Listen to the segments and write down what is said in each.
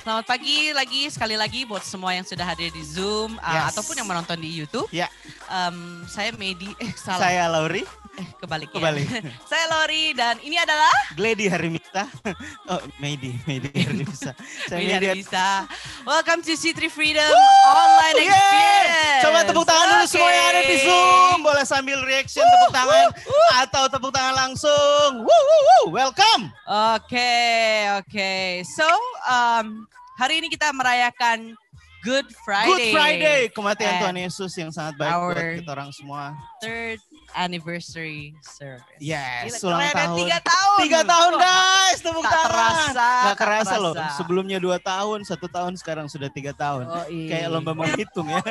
Selamat pagi lagi, sekali lagi buat semua yang sudah hadir di Zoom ataupun yang menonton di YouTube. Saya Medi, salah. Saya Lauri. Kebalik. Saya Lauri dan ini adalah Glady Harimita. Oh, Medi Harimisa. Saya Medi Harimisa. Welcome to C3 Freedom Online Experience. Coba tepuk tangan dulu semua yang ada di Zoom. Boleh sambil reaction tepuk tangan atau tepuk tangan langsung. Welcome. Oke. So, hari ini kita merayakan Good Friday. Good Friday, kematian Tuhan Yesus yang sangat baik buat kita orang semua. Third anniversary service. Yes, ulang tahun. 3 tahun. 3 tahun guys, tepuk tangan. Gak kerasa loh, sebelumnya 2 tahun, 1 tahun, sekarang sudah 3 tahun. Kayak lomba menghitung ya.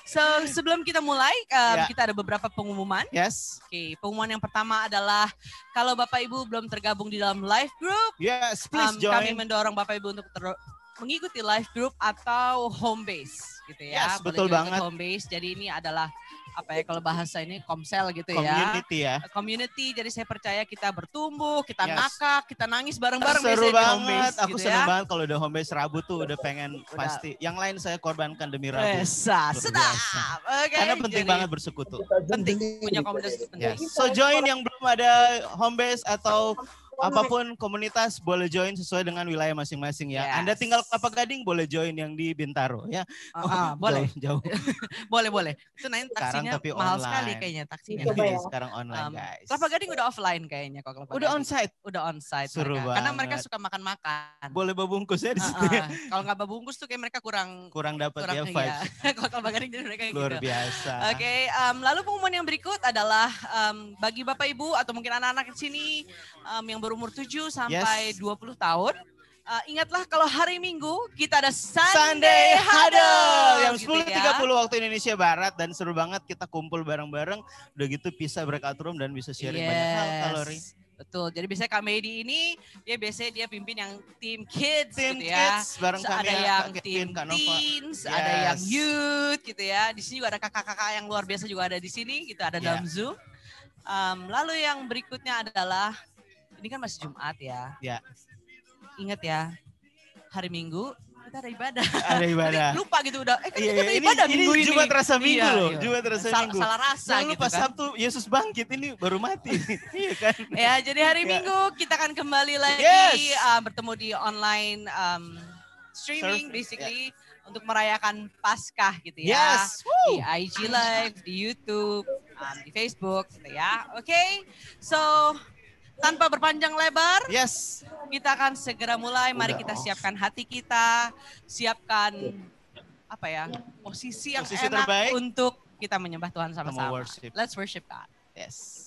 So, sebelum kita mulai, kita ada beberapa pengumuman. Yes. Oke, pengumuman yang pertama adalah kalau Bapak Ibu belum tergabung di dalam live group, yes, please join. Kami mendorong Bapak Ibu untuk mengikuti live group atau home base gitu ya. Yes, betul banget. Home base. Jadi ini adalah kalau bahasa ini komsel gitu Community ya. Community, jadi saya percaya kita bertumbuh, kita ngakak, kita nangis bareng-bareng. Seru banget, home base, gitu aku seneng banget kalau udah home base. Rabu tuh udah pengen pasti. Yang lain saya korbankan demi Rabu. Sedap. Karena penting banget bersekutu. Penting, punya komunitas itu penting. So join yang belum ada home base atau apapun komunitas boleh join sesuai dengan wilayah masing-masing ya. Anda tinggal Kelapa Gading boleh join yang di Bintaro ya. Boleh. Jauh. boleh. Itu nanti taksinya tapi mahal online. sekali kayaknya taksinya. Sekarang online guys. Kelapa Gading udah offline kayaknya kok Kelapa Udah Gading. Udah onsite. Seru banget. Karena mereka suka makan-makan. Boleh babungkus ya di situ. Kalau nggak babungkus tuh kayak mereka kurang dapat ya vibes. Kalau Kelapa Gading jadi mereka luar biasa. Oke, lalu pengumuman yang berikut adalah bagi Bapak Ibu atau mungkin anak-anak di sini yang berumur 7 sampai 20 tahun. Ingatlah kalau hari Minggu kita ada Sunday Huddle. Jam 10.30 waktu Indonesia Barat dan seru banget kita kumpul bareng-bareng. Udah gitu bisa breakout room dan bisa sharing banyak hal kalori. Betul, jadi biasanya Kak Medi ini dia pimpin yang tim kids gitu ya. Kids bareng kami ada yang tim teens, ada yang youth gitu ya. Di sini juga ada kakak-kakak yang luar biasa juga ada di sini gitu, ada dalam Zoom. Lalu yang berikutnya adalah ini kan masih Jumat ya. Ingat ya, hari Minggu kita ada ibadah. Ada ibadah. Lupa gitu udah. Kita ada ibadah minggu ini. Jumat rasa Minggu loh. Jumat rasa Minggu. Salah rasa gitu gitu pas kan. Sabtu Yesus bangkit ini baru mati. Iya kan. Ya jadi hari Minggu kita akan kembali lagi bertemu di online streaming basically untuk merayakan Paskah gitu ya. Di IG Live, di YouTube, di Facebook gitu ya. Oke. So tanpa berpanjang lebar, kita akan segera mulai. Mari kita siapkan hati kita, siapkan posisi yang enak terbaik untuk kita menyembah Tuhan sama-sama. Let's worship God. Yes.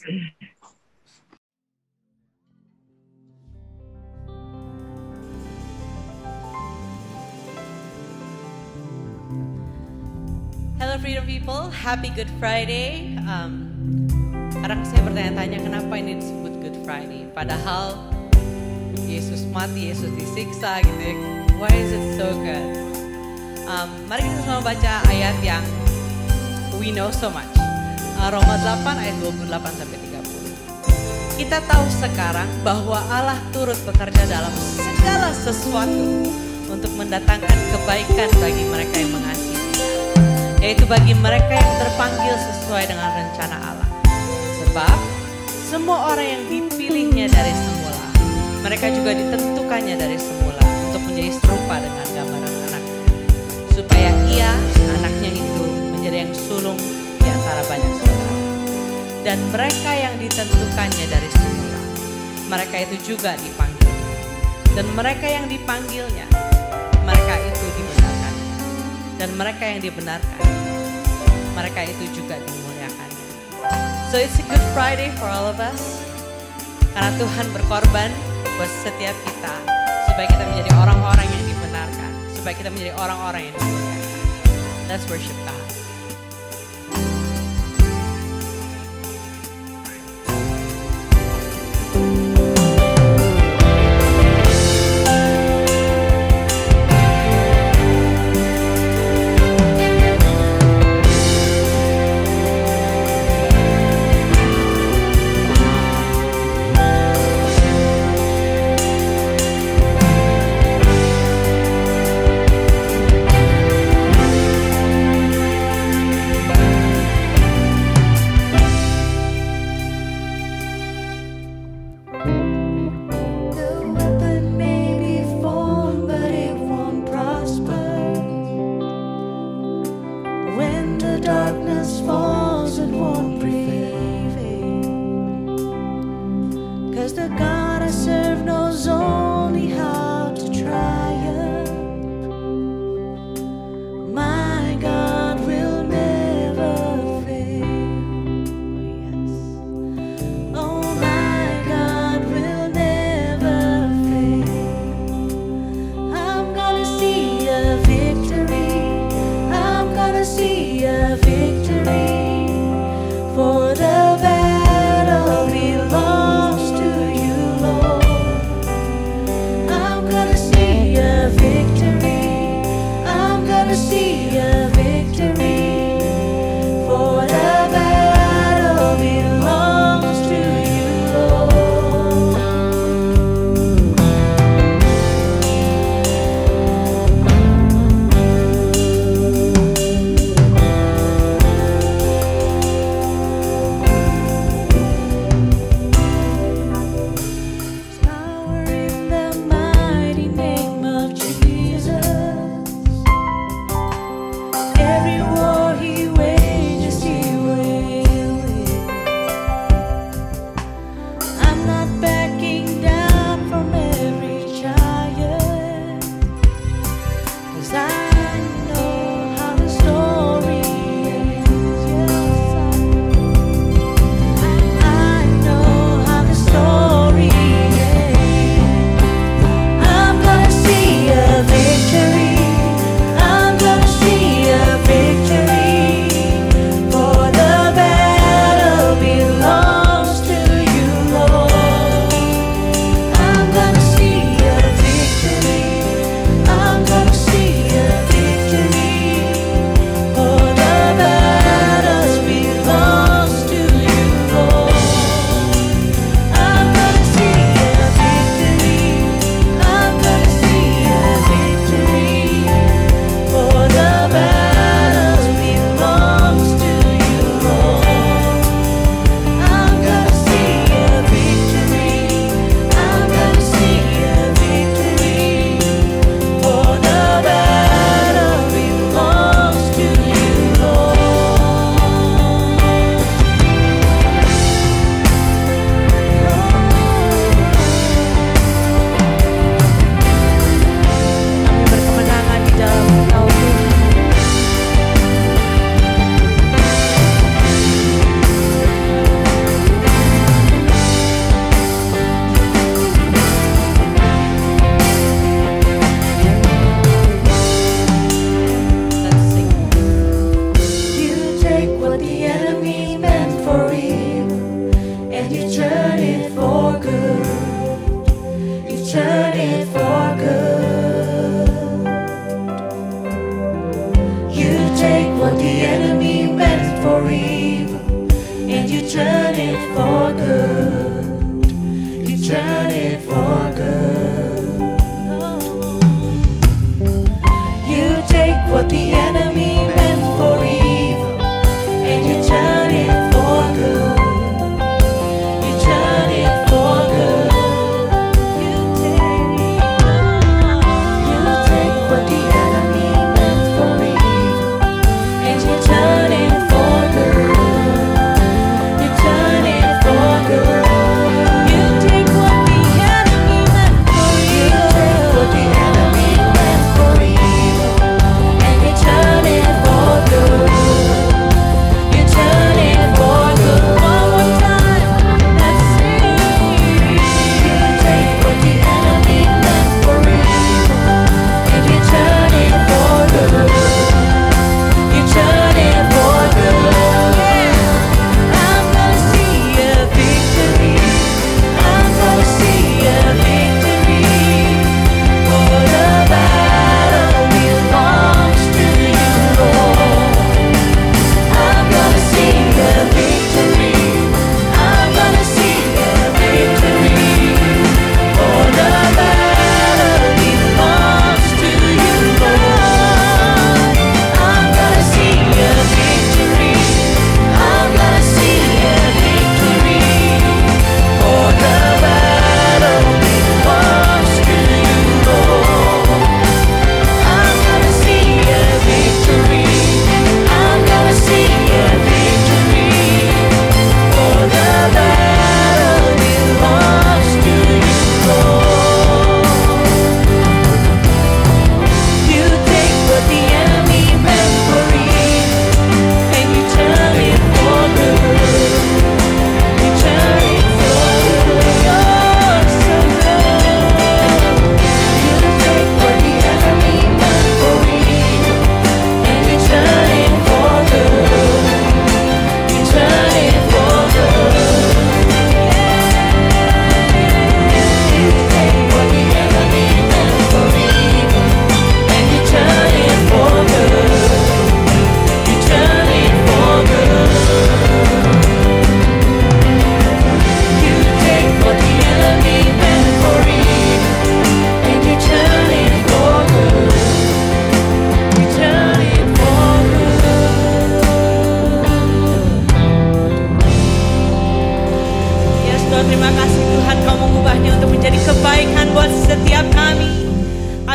Hello Freedom People, Happy Good Friday. Kadang saya bertanya-tanya kenapa ini disebut Good Friday. Padahal Yesus mati, Yesus disiksa gitu ya. Why is it so good? Mari kita semua baca ayat yang we know so much. Roma 8 ayat 28-30. Kita tahu sekarang bahwa Allah turut bekerja dalam segala sesuatu untuk mendatangkan kebaikan bagi mereka yang mengasihi Dia, yaitu bagi mereka yang terpanggil sesuai dengan rencana Allah. Sebab semua orang yang dipilihnya dari semula, mereka juga ditentukannya dari semula untuk menjadi serupa dengan gambaran anaknya, supaya ia, anaknya itu, menjadi yang sulung di antara banyak saudara. Dan mereka yang ditentukannya dari semula, mereka itu juga dipanggil. Dan mereka yang dipanggilnya, mereka itu dibenarkan. Dan mereka yang dibenarkan, mereka itu juga dimuliakan. So it's a good Friday for all of us. Karena Tuhan berkorban buat setiap kita. Supaya kita menjadi orang-orang yang dibenarkan. Supaya kita menjadi orang-orang yang dimuliakan. Let's worship God.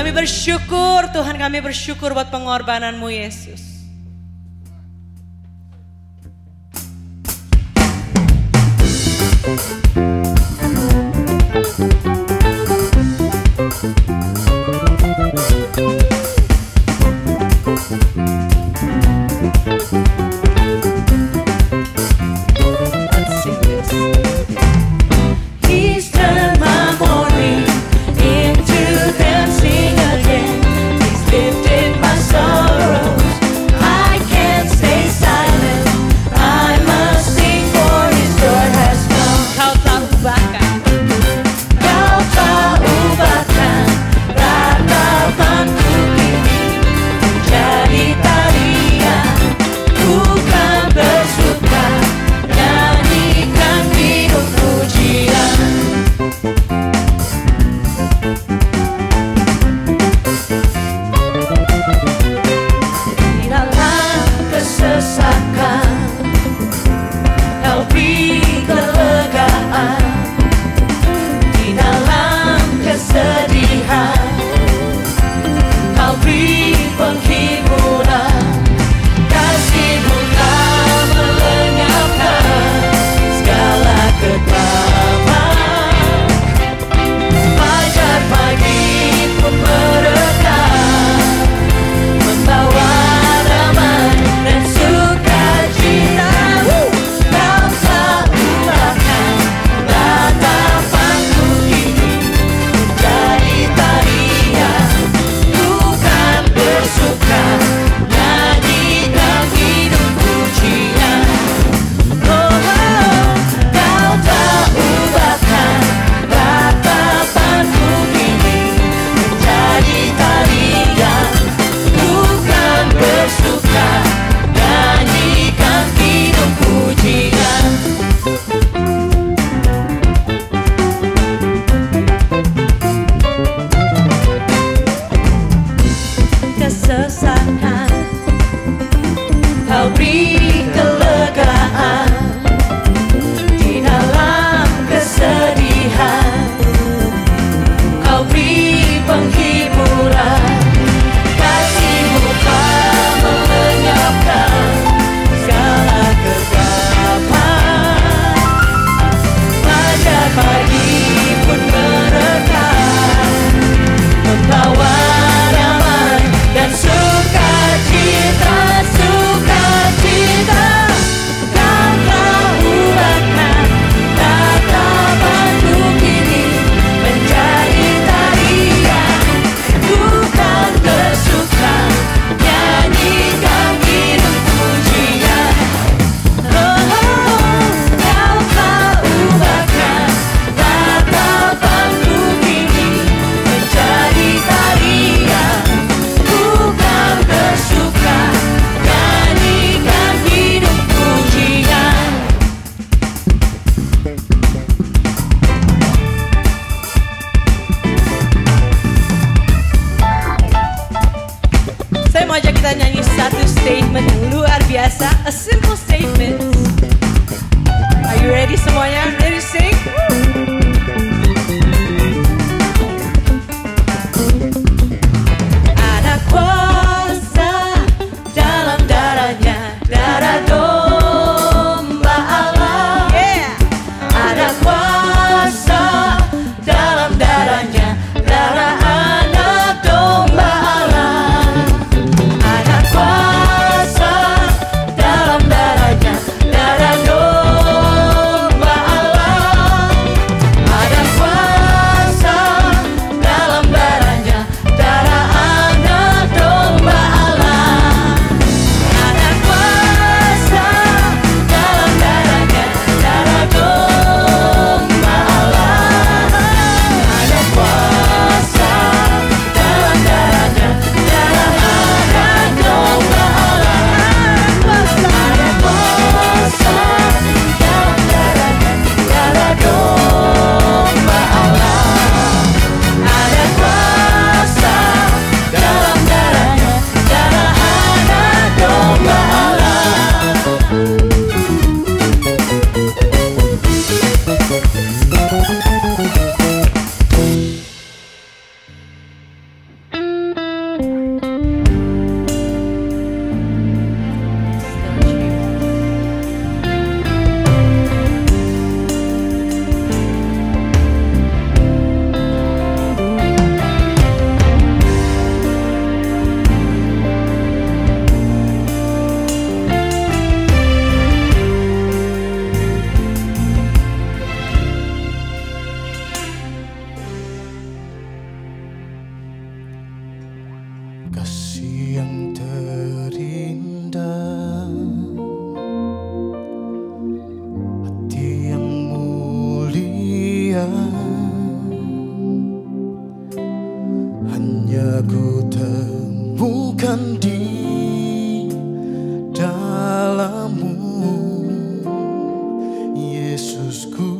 Kami bersyukur Tuhan, kami bersyukur buat pengorbanan-Mu Yesus. kita nyanyi satu statement yang luar biasa. A simple statement. Are you ready semuanya? Ready to sing? Ada kuasa dalam darahnya, darah domba Allah. Yeah. Ada kuasa dalam darahnya, darah anak domba Allah. Ada kuasa dalam darahnya, darah domba Allah. kasih yang terindah, hati yang mulia, hanya ku temukan di dalam-Mu, Yesusku.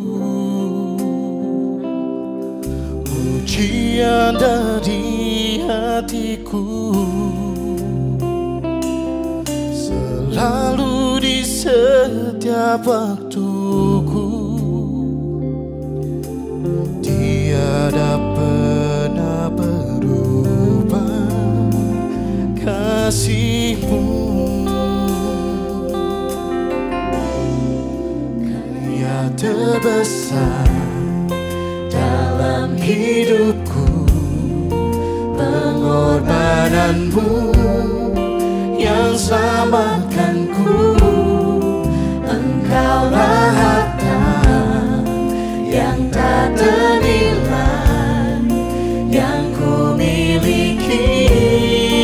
Pujian dari hatiku selalu di setiap waktuku, tiada pernah berubah kasih-Mu. Karya terbesar dalam hidupku, pengorbanan-Mu yang selamatkanku. Engkaulah harta yang tak ternilai, yang ku miliki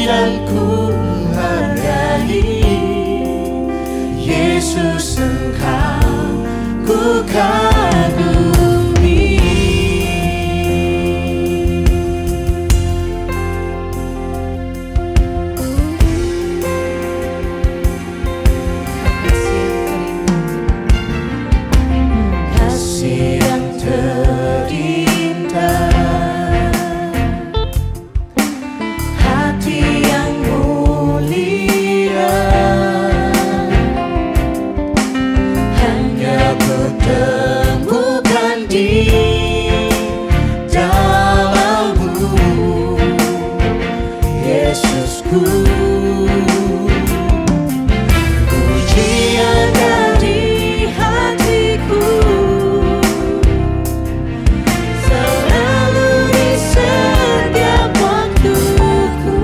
dan ku hargai. Yesus, Engkau ku kagumi. Kasih yang terindah, hati yang mulia, hanya ku temukan di dalam-Mu, Yesusku. Pujian dari hatiku selalu di setiap waktuku,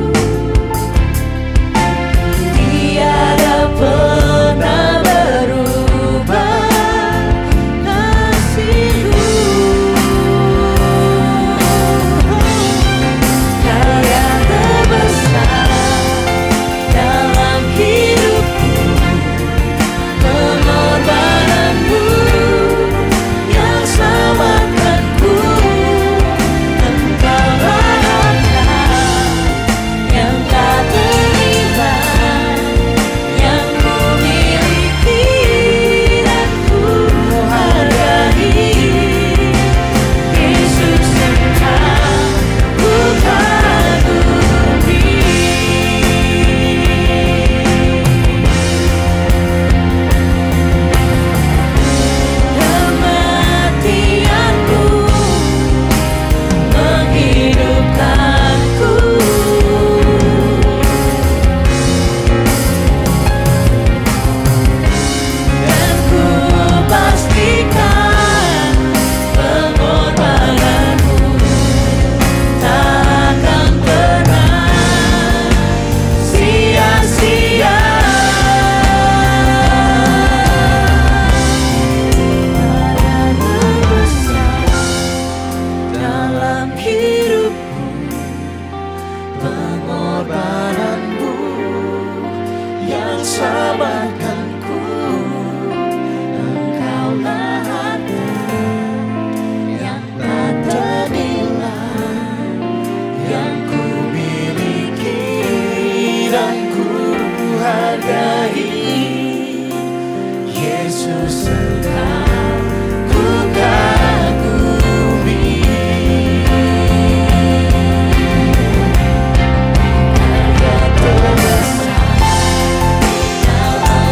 tiada pernah berubah kasih-Mu. Karya terbesar dalam hidupku, pengorbanan-Mu yang selamatkanku. Engkaulah harta yang tak ternilai, yang ku miliki dan ku hargai. Yesus, Engkau ku kagumi. Kematian-Mu menghidupkanku, dan ku pastikan pengorbanan-Mu takkan pernah sia-sia. Karya terbesar dalam hidupku, pengorbanan-Mu yang selamatkanku. Engkaulah harta yang tak ternilai, yang ku miliki dan ku hargai. Yesus, Engkau ku kagumi. Karya terbesar dalam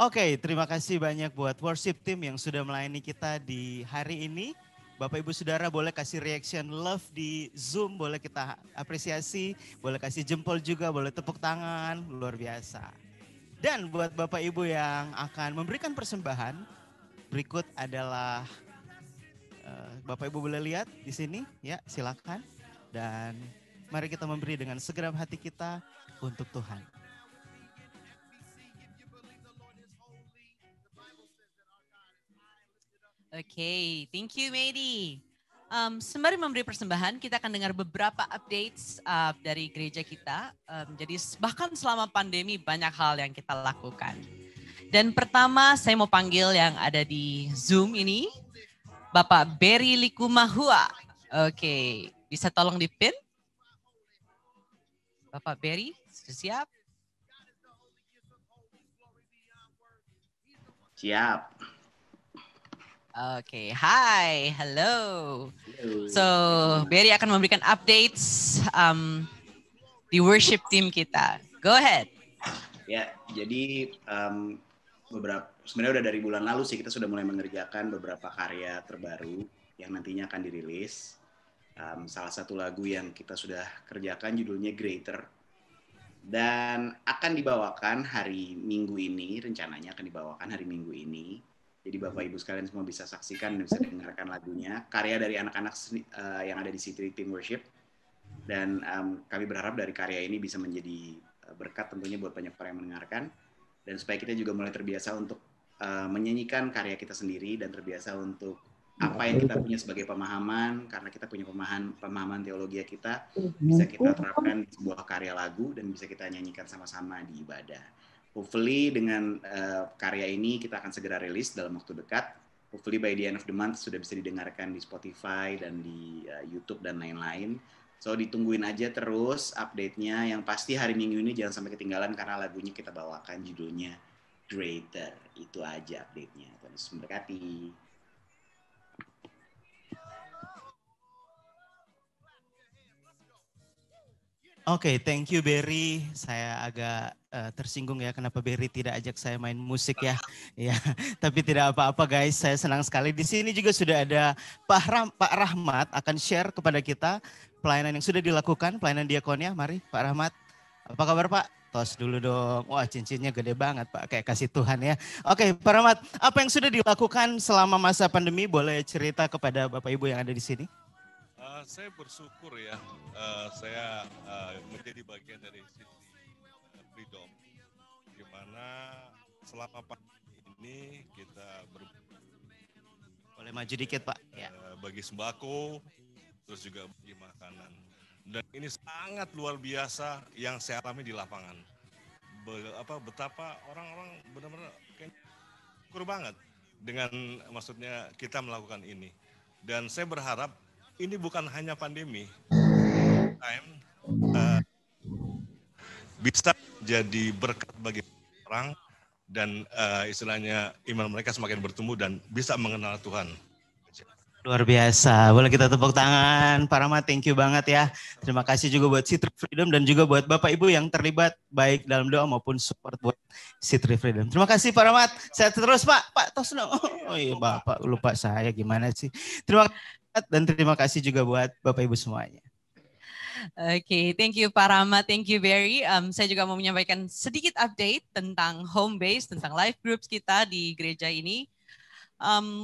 Oke, terima kasih banyak buat worship team yang sudah melayani kita di hari ini. Bapak Ibu Saudara boleh kasih reaction love di Zoom, boleh kita apresiasi, boleh kasih jempol juga, boleh tepuk tangan, luar biasa. Dan buat Bapak Ibu yang akan memberikan persembahan, berikut adalah Bapak Ibu boleh lihat di sini, ya silakan. Dan mari kita memberi dengan segenap hati kita untuk Tuhan. Oke, thank you Medi. Sembari memberi persembahan, kita akan dengar beberapa updates dari gereja kita. Jadi bahkan selama pandemi banyak hal yang kita lakukan. Dan pertama saya mau panggil yang ada di Zoom ini, Bapak Berry Likumahua. Oke, bisa tolong dipin? Bapak Berry, sudah siap? Siap. Oke, hi, hello. So, Berry akan memberikan updates di worship team kita. Go ahead. Ya, jadi sebenarnya udah dari bulan lalu sih kita sudah mulai mengerjakan beberapa karya terbaru yang nantinya akan dirilis. Salah satu lagu yang kita sudah kerjakan judulnya Greater. Dan akan dibawakan hari Minggu ini, rencananya akan dibawakan hari Minggu ini. Jadi Bapak Ibu sekalian semua bisa saksikan dan bisa dengarkan lagunya. Karya dari anak-anak yang ada di City Team Worship. Dan kami berharap dari karya ini bisa menjadi berkat tentunya buat banyak orang yang mendengarkan. Dan supaya kita juga mulai terbiasa untuk menyanyikan karya kita sendiri dan terbiasa untuk apa yang kita punya sebagai pemahaman, karena kita punya pemahaman teologi kita, bisa kita terapkan di sebuah karya lagu dan bisa kita nyanyikan sama-sama di ibadah. Hopefully dengan karya ini kita akan segera rilis dalam waktu dekat. Hopefully by the end of the month sudah bisa didengarkan di Spotify dan di YouTube dan lain-lain. So ditungguin aja terus update-nya. Yang pasti hari Minggu ini jangan sampai ketinggalan karena lagunya kita bawakan judulnya Greater. Itu aja update-nya. Tuhan Yesus memberkati. Oke, thank you Berry. Saya agak tersinggung ya kenapa Berry tidak ajak saya main musik ya. Ya, tapi tidak apa-apa guys. Saya senang sekali. Di sini juga sudah ada Pak Rahmat akan share kepada kita pelayanan yang sudah dilakukan, pelayanan diakonnya. Mari Pak Rahmat. Apa kabar Pak? Tos dulu dong. Wah, cincinnya gede banget Pak, kayak kasih Tuhan ya. Oke, Pak Rahmat, apa yang sudah dilakukan selama masa pandemi? Boleh cerita kepada Bapak Ibu yang ada di sini? Saya bersyukur ya, saya menjadi bagian dari City Freedom, di mana selama pandemi ini kita boleh maju dikit Pak. Ya. Bagi sembako, terus juga bagi makanan. Dan ini sangat luar biasa yang saya alami di lapangan. Betapa orang-orang benar-benar syukur banget dengan maksudnya kita melakukan ini. Dan saya berharap ini bukan hanya pandemi, bisa jadi berkat bagi orang dan istilahnya iman mereka semakin bertumbuh dan bisa mengenal Tuhan. Luar biasa, boleh kita tepuk tangan. Pak Rahmat, thank you banget ya. Terima kasih juga buat City Freedom dan juga buat Bapak Ibu yang terlibat baik dalam doa maupun support buat City Freedom. Terima kasih Pak Rahmat, sehat terus Pak. Pak tos dong. Oh iya Bapak, lupa saya gimana sih. Terima kasih. Dan terima kasih juga buat Bapak Ibu semuanya. Oke, thank you Pak Rahmat, thank you Berry. Saya juga mau menyampaikan sedikit update tentang home base, tentang life groups kita di gereja ini.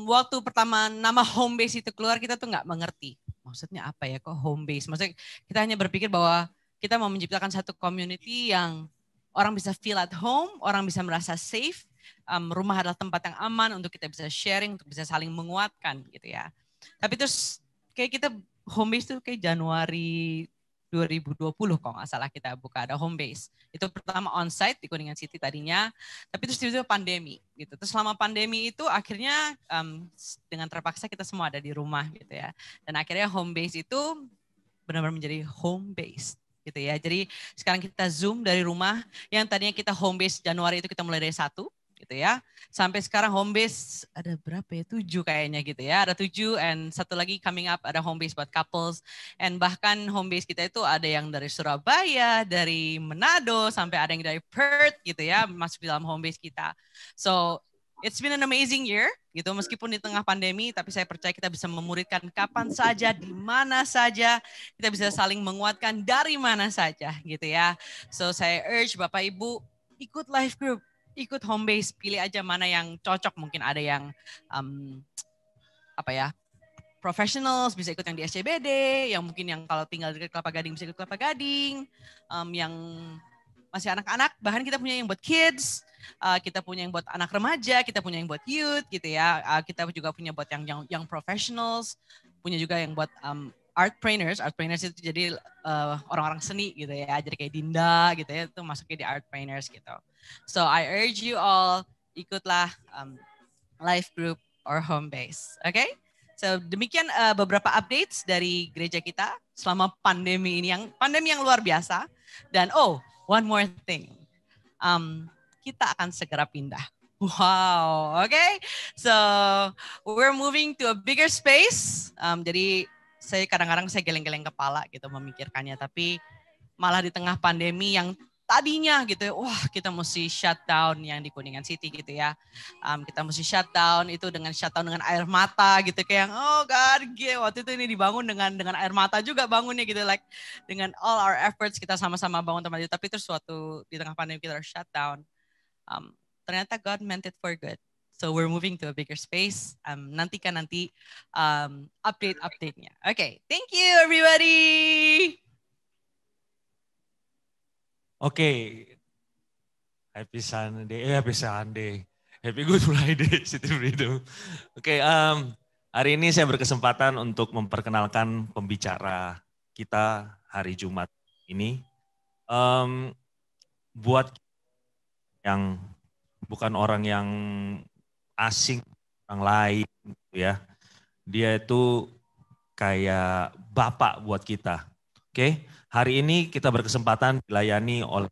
Waktu pertama nama home base itu keluar kita tuh nggak mengerti. Maksudnya apa ya kok home base? Maksudnya kita hanya berpikir bahwa kita mau menciptakan satu community yang orang bisa feel at home, orang bisa merasa safe. Rumah adalah tempat yang aman untuk kita bisa sharing, untuk bisa saling menguatkan gitu ya. Tapi terus kayak kita home base tuh kayak Januari 2020 kalau nggak salah kita buka ada home base. Itu pertama onsite di Kuningan City tadinya, tapi terus tiba-tiba pandemi gitu. Terus selama pandemi itu akhirnya dengan terpaksa kita semua ada di rumah gitu ya. Dan akhirnya home base itu benar-benar menjadi home base gitu ya. Jadi sekarang kita Zoom dari rumah, yang tadinya kita home base Januari itu kita mulai dari 1, gitu ya. Sampai sekarang home base ada berapa ya? 7 kayaknya gitu ya. Ada 7 and satu lagi coming up ada home base buat couples. And bahkan home base kita itu ada yang dari Surabaya, dari Manado, sampai ada yang dari Perth gitu ya, masuk di dalam home base kita. So it's been an amazing year gitu, meskipun di tengah pandemi, tapi saya percaya kita bisa memuridkan kapan saja, di mana saja, kita bisa saling menguatkan dari mana saja gitu ya. So saya urge Bapak Ibu ikut life group, ikut home base, pilih aja mana yang cocok. Mungkin ada yang professionals bisa ikut yang di SCBD, yang mungkin yang kalau tinggal di Kelapa Gading bisa ikut Kelapa Gading, yang masih anak-anak, bahkan kita punya yang buat kids, kita punya yang buat anak remaja, kita punya yang buat youth gitu ya, kita juga punya buat yang professionals, punya juga yang buat artpreneurs itu jadi orang-orang seni gitu ya, jadi kayak Dinda gitu ya, itu masuknya di artpreneurs gitu. So I urge you all, ikutlah life group or home base, okay? So demikian beberapa updates dari gereja kita selama pandemi ini, pandemi yang luar biasa. Dan one more thing, kita akan segera pindah. Wow, okay? So we're moving to a bigger space. Jadi saya kadang-kadang geleng-geleng kepala gitu memikirkannya, tapi malah di tengah pandemi yang tadinya gitu ya, wah kita mesti shutdown yang di Kuningan City gitu ya. Kita mesti shutdown itu dengan air mata gitu, kayak oh God, waktu itu ini dibangun dengan air mata juga bangunnya gitu, like dengan all our efforts kita sama-sama bangun tempat itu, tapi terus suatu di tengah pandemi kita harus shutdown. Ternyata God meant it for good. So we're moving to a bigger space. Nantikan update-nya. Okay, thank you everybody. Oke, happy Sunday, happy Good Friday, City Freedom. Oke, hari ini saya berkesempatan untuk memperkenalkan pembicara kita hari Jumat ini. Buat yang bukan orang yang asing, orang lain, gitu ya, dia itu kayak bapak buat kita. Oke, hari ini kita berkesempatan dilayani oleh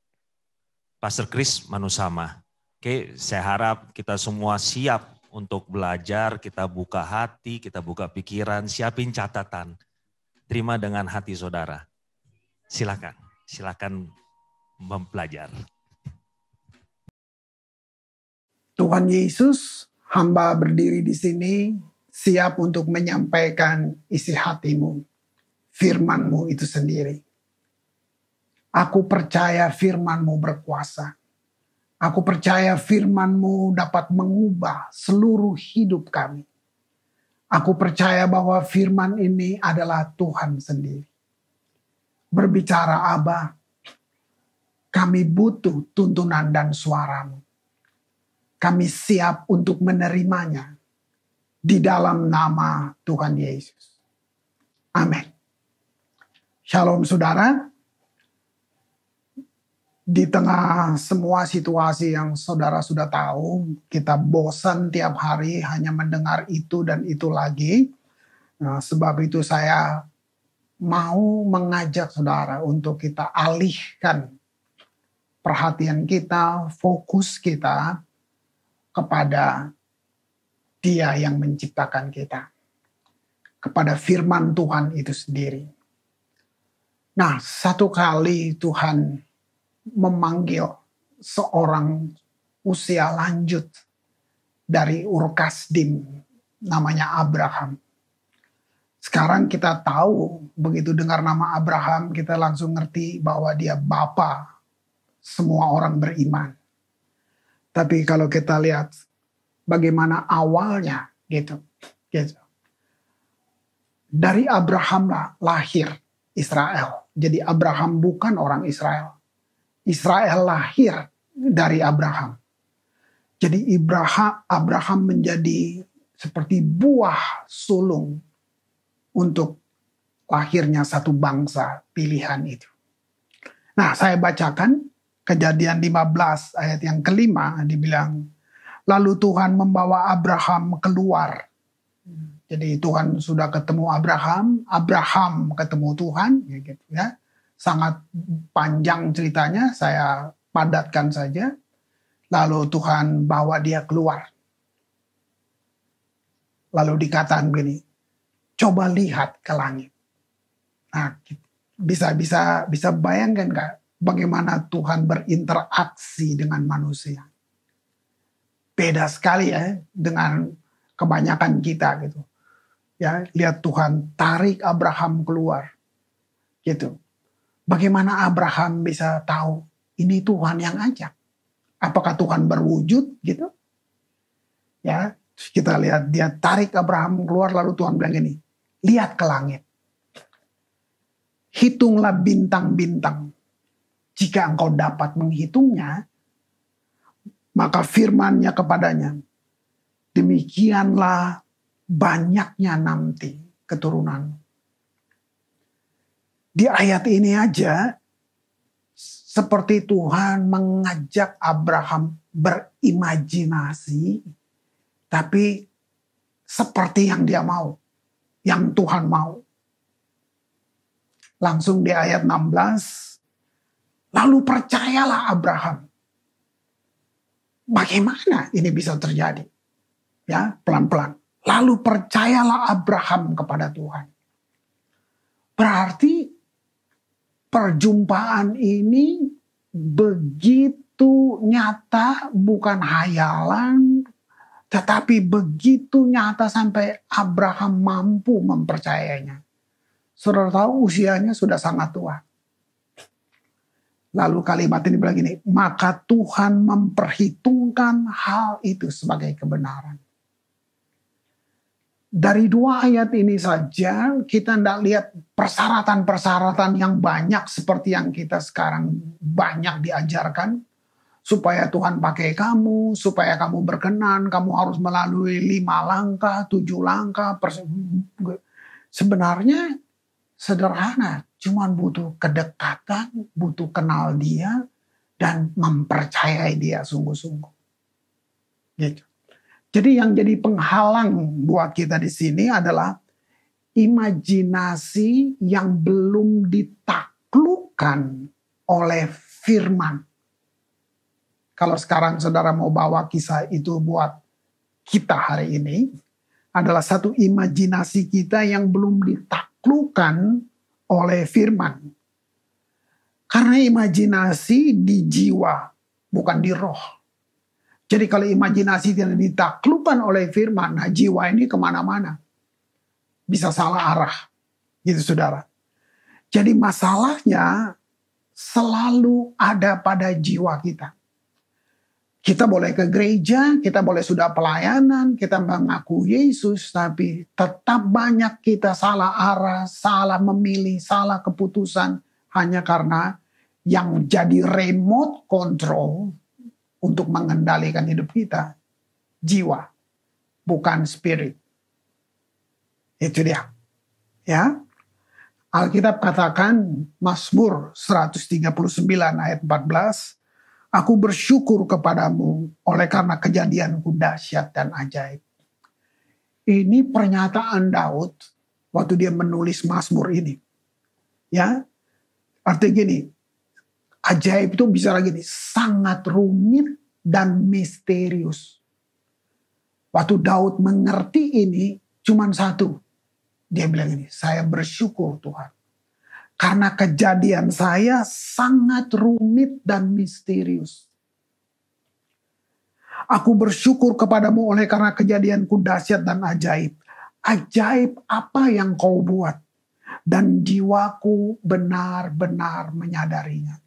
Pastor Chris Manusama. Oke, saya harap kita semua siap untuk belajar, kita buka hati, kita buka pikiran, siapin catatan. Terima dengan hati saudara. Silakan mempelajar. Tuhan Yesus, hamba berdiri di sini, siap untuk menyampaikan isi hatimu. Firman-Mu itu sendiri. Aku percaya firman-Mu berkuasa. Aku percaya firman-Mu dapat mengubah seluruh hidup kami. Aku percaya bahwa firman ini adalah Tuhan sendiri. Berbicara Aba, kami butuh tuntunan dan suara-Mu. Kami siap untuk menerimanya di dalam nama Tuhan Yesus. Amin. Shalom saudara, di tengah semua situasi yang saudara sudah tahu, kita bosan tiap hari hanya mendengar itu dan itu lagi. Nah, sebab itu saya mau mengajak saudara untuk kita alihkan perhatian kita, fokus kita kepada Dia yang menciptakan kita, kepada firman Tuhan itu sendiri. Nah, satu kali Tuhan memanggil seorang usia lanjut dari Ur Kasdim, namanya Abraham. Sekarang kita tahu, begitu dengar nama Abraham, kita langsung ngerti bahwa dia bapa semua orang beriman. Tapi kalau kita lihat bagaimana awalnya, gitu. Dari Abraham lahir Israel. Jadi Abraham bukan orang Israel. Israel lahir dari Abraham. Jadi Abraham menjadi seperti buah sulung untuk lahirnya satu bangsa pilihan itu. Nah, saya bacakan Kejadian 15 ayat yang kelima, dibilang, lalu Tuhan membawa Abraham keluar. Jadi Tuhan sudah ketemu Abraham ketemu Tuhan, gitu ya. Sangat panjang ceritanya, saya padatkan saja. Lalu Tuhan bawa dia keluar. Lalu dikatakan begini, coba lihat ke langit. Nah, bisa bayangkan gak bagaimana Tuhan berinteraksi dengan manusia. Beda sekali ya dengan kebanyakan kita gitu. Ya, lihat Tuhan tarik Abraham keluar. Gitu. Bagaimana Abraham bisa tahu ini Tuhan yang ajak? Apakah Tuhan berwujud gitu? Ya, kita lihat dia tarik Abraham keluar lalu Tuhan bilang gini, lihat ke langit. Hitunglah bintang-bintang. Jika engkau dapat menghitungnya, maka firman-Nya kepadanya, demikianlah banyaknya nanti keturunan. Di ayat ini aja, seperti Tuhan mengajak Abraham berimajinasi, tapi seperti yang dia mau, yang Tuhan mau. Langsung di ayat 16, lalu percayalah Abraham. Bagaimana ini bisa terjadi? Ya, pelan-pelan. Lalu percayalah Abraham kepada Tuhan. Berarti perjumpaan ini begitu nyata, bukan hayalan, tetapi begitu nyata sampai Abraham mampu mempercayainya. Saudara tahu usianya sudah sangat tua. Lalu kalimat ini bilang gini, maka Tuhan memperhitungkan hal itu sebagai kebenaran. Dari dua ayat ini saja kita tidak lihat persyaratan-persyaratan yang banyak seperti yang kita sekarang banyak diajarkan. Supaya Tuhan pakai kamu, supaya kamu berkenan, kamu harus melalui 5 langkah, 7 langkah. Sebenarnya sederhana, cuman butuh kedekatan, butuh kenal dia, dan mempercayai dia sungguh-sungguh. Gitu. Jadi yang jadi penghalang buat kita di sini adalah imajinasi yang belum ditaklukkan oleh firman. Kalau sekarang saudara mau bawa kisah itu buat kita hari ini, adalah satu imajinasi kita yang belum ditaklukkan oleh firman. Karena imajinasi di jiwa, bukan di roh. Jadi kalau imajinasi tidak ditaklukkan oleh firman, nah jiwa ini kemana-mana. Bisa salah arah. Gitu saudara. Jadi masalahnya selalu ada pada jiwa kita. Kita boleh ke gereja, kita boleh sudah pelayanan, kita mengaku Yesus, tapi tetap banyak kita salah arah, salah memilih, salah keputusan. Hanya karena yang jadi remote control untuk mengendalikan hidup kita, jiwa, bukan spirit. Itu dia. Ya. Alkitab katakan, Mazmur 139 ayat 14, aku bersyukur kepadamu oleh karena kejadianku dahsyat dan ajaib. Ini pernyataan Daud waktu dia menulis Mazmur ini. Ya, artinya gini, ajaib itu bisa lagi nih, sangat rumit dan misterius. Waktu Daud mengerti ini, cuman satu. Dia bilang ini, saya bersyukur Tuhan. Karena kejadian saya sangat rumit dan misterius. Aku bersyukur kepadamu oleh karena kejadianku dahsyat dan ajaib. Ajaib apa yang kau buat. Dan jiwaku benar-benar menyadarinya.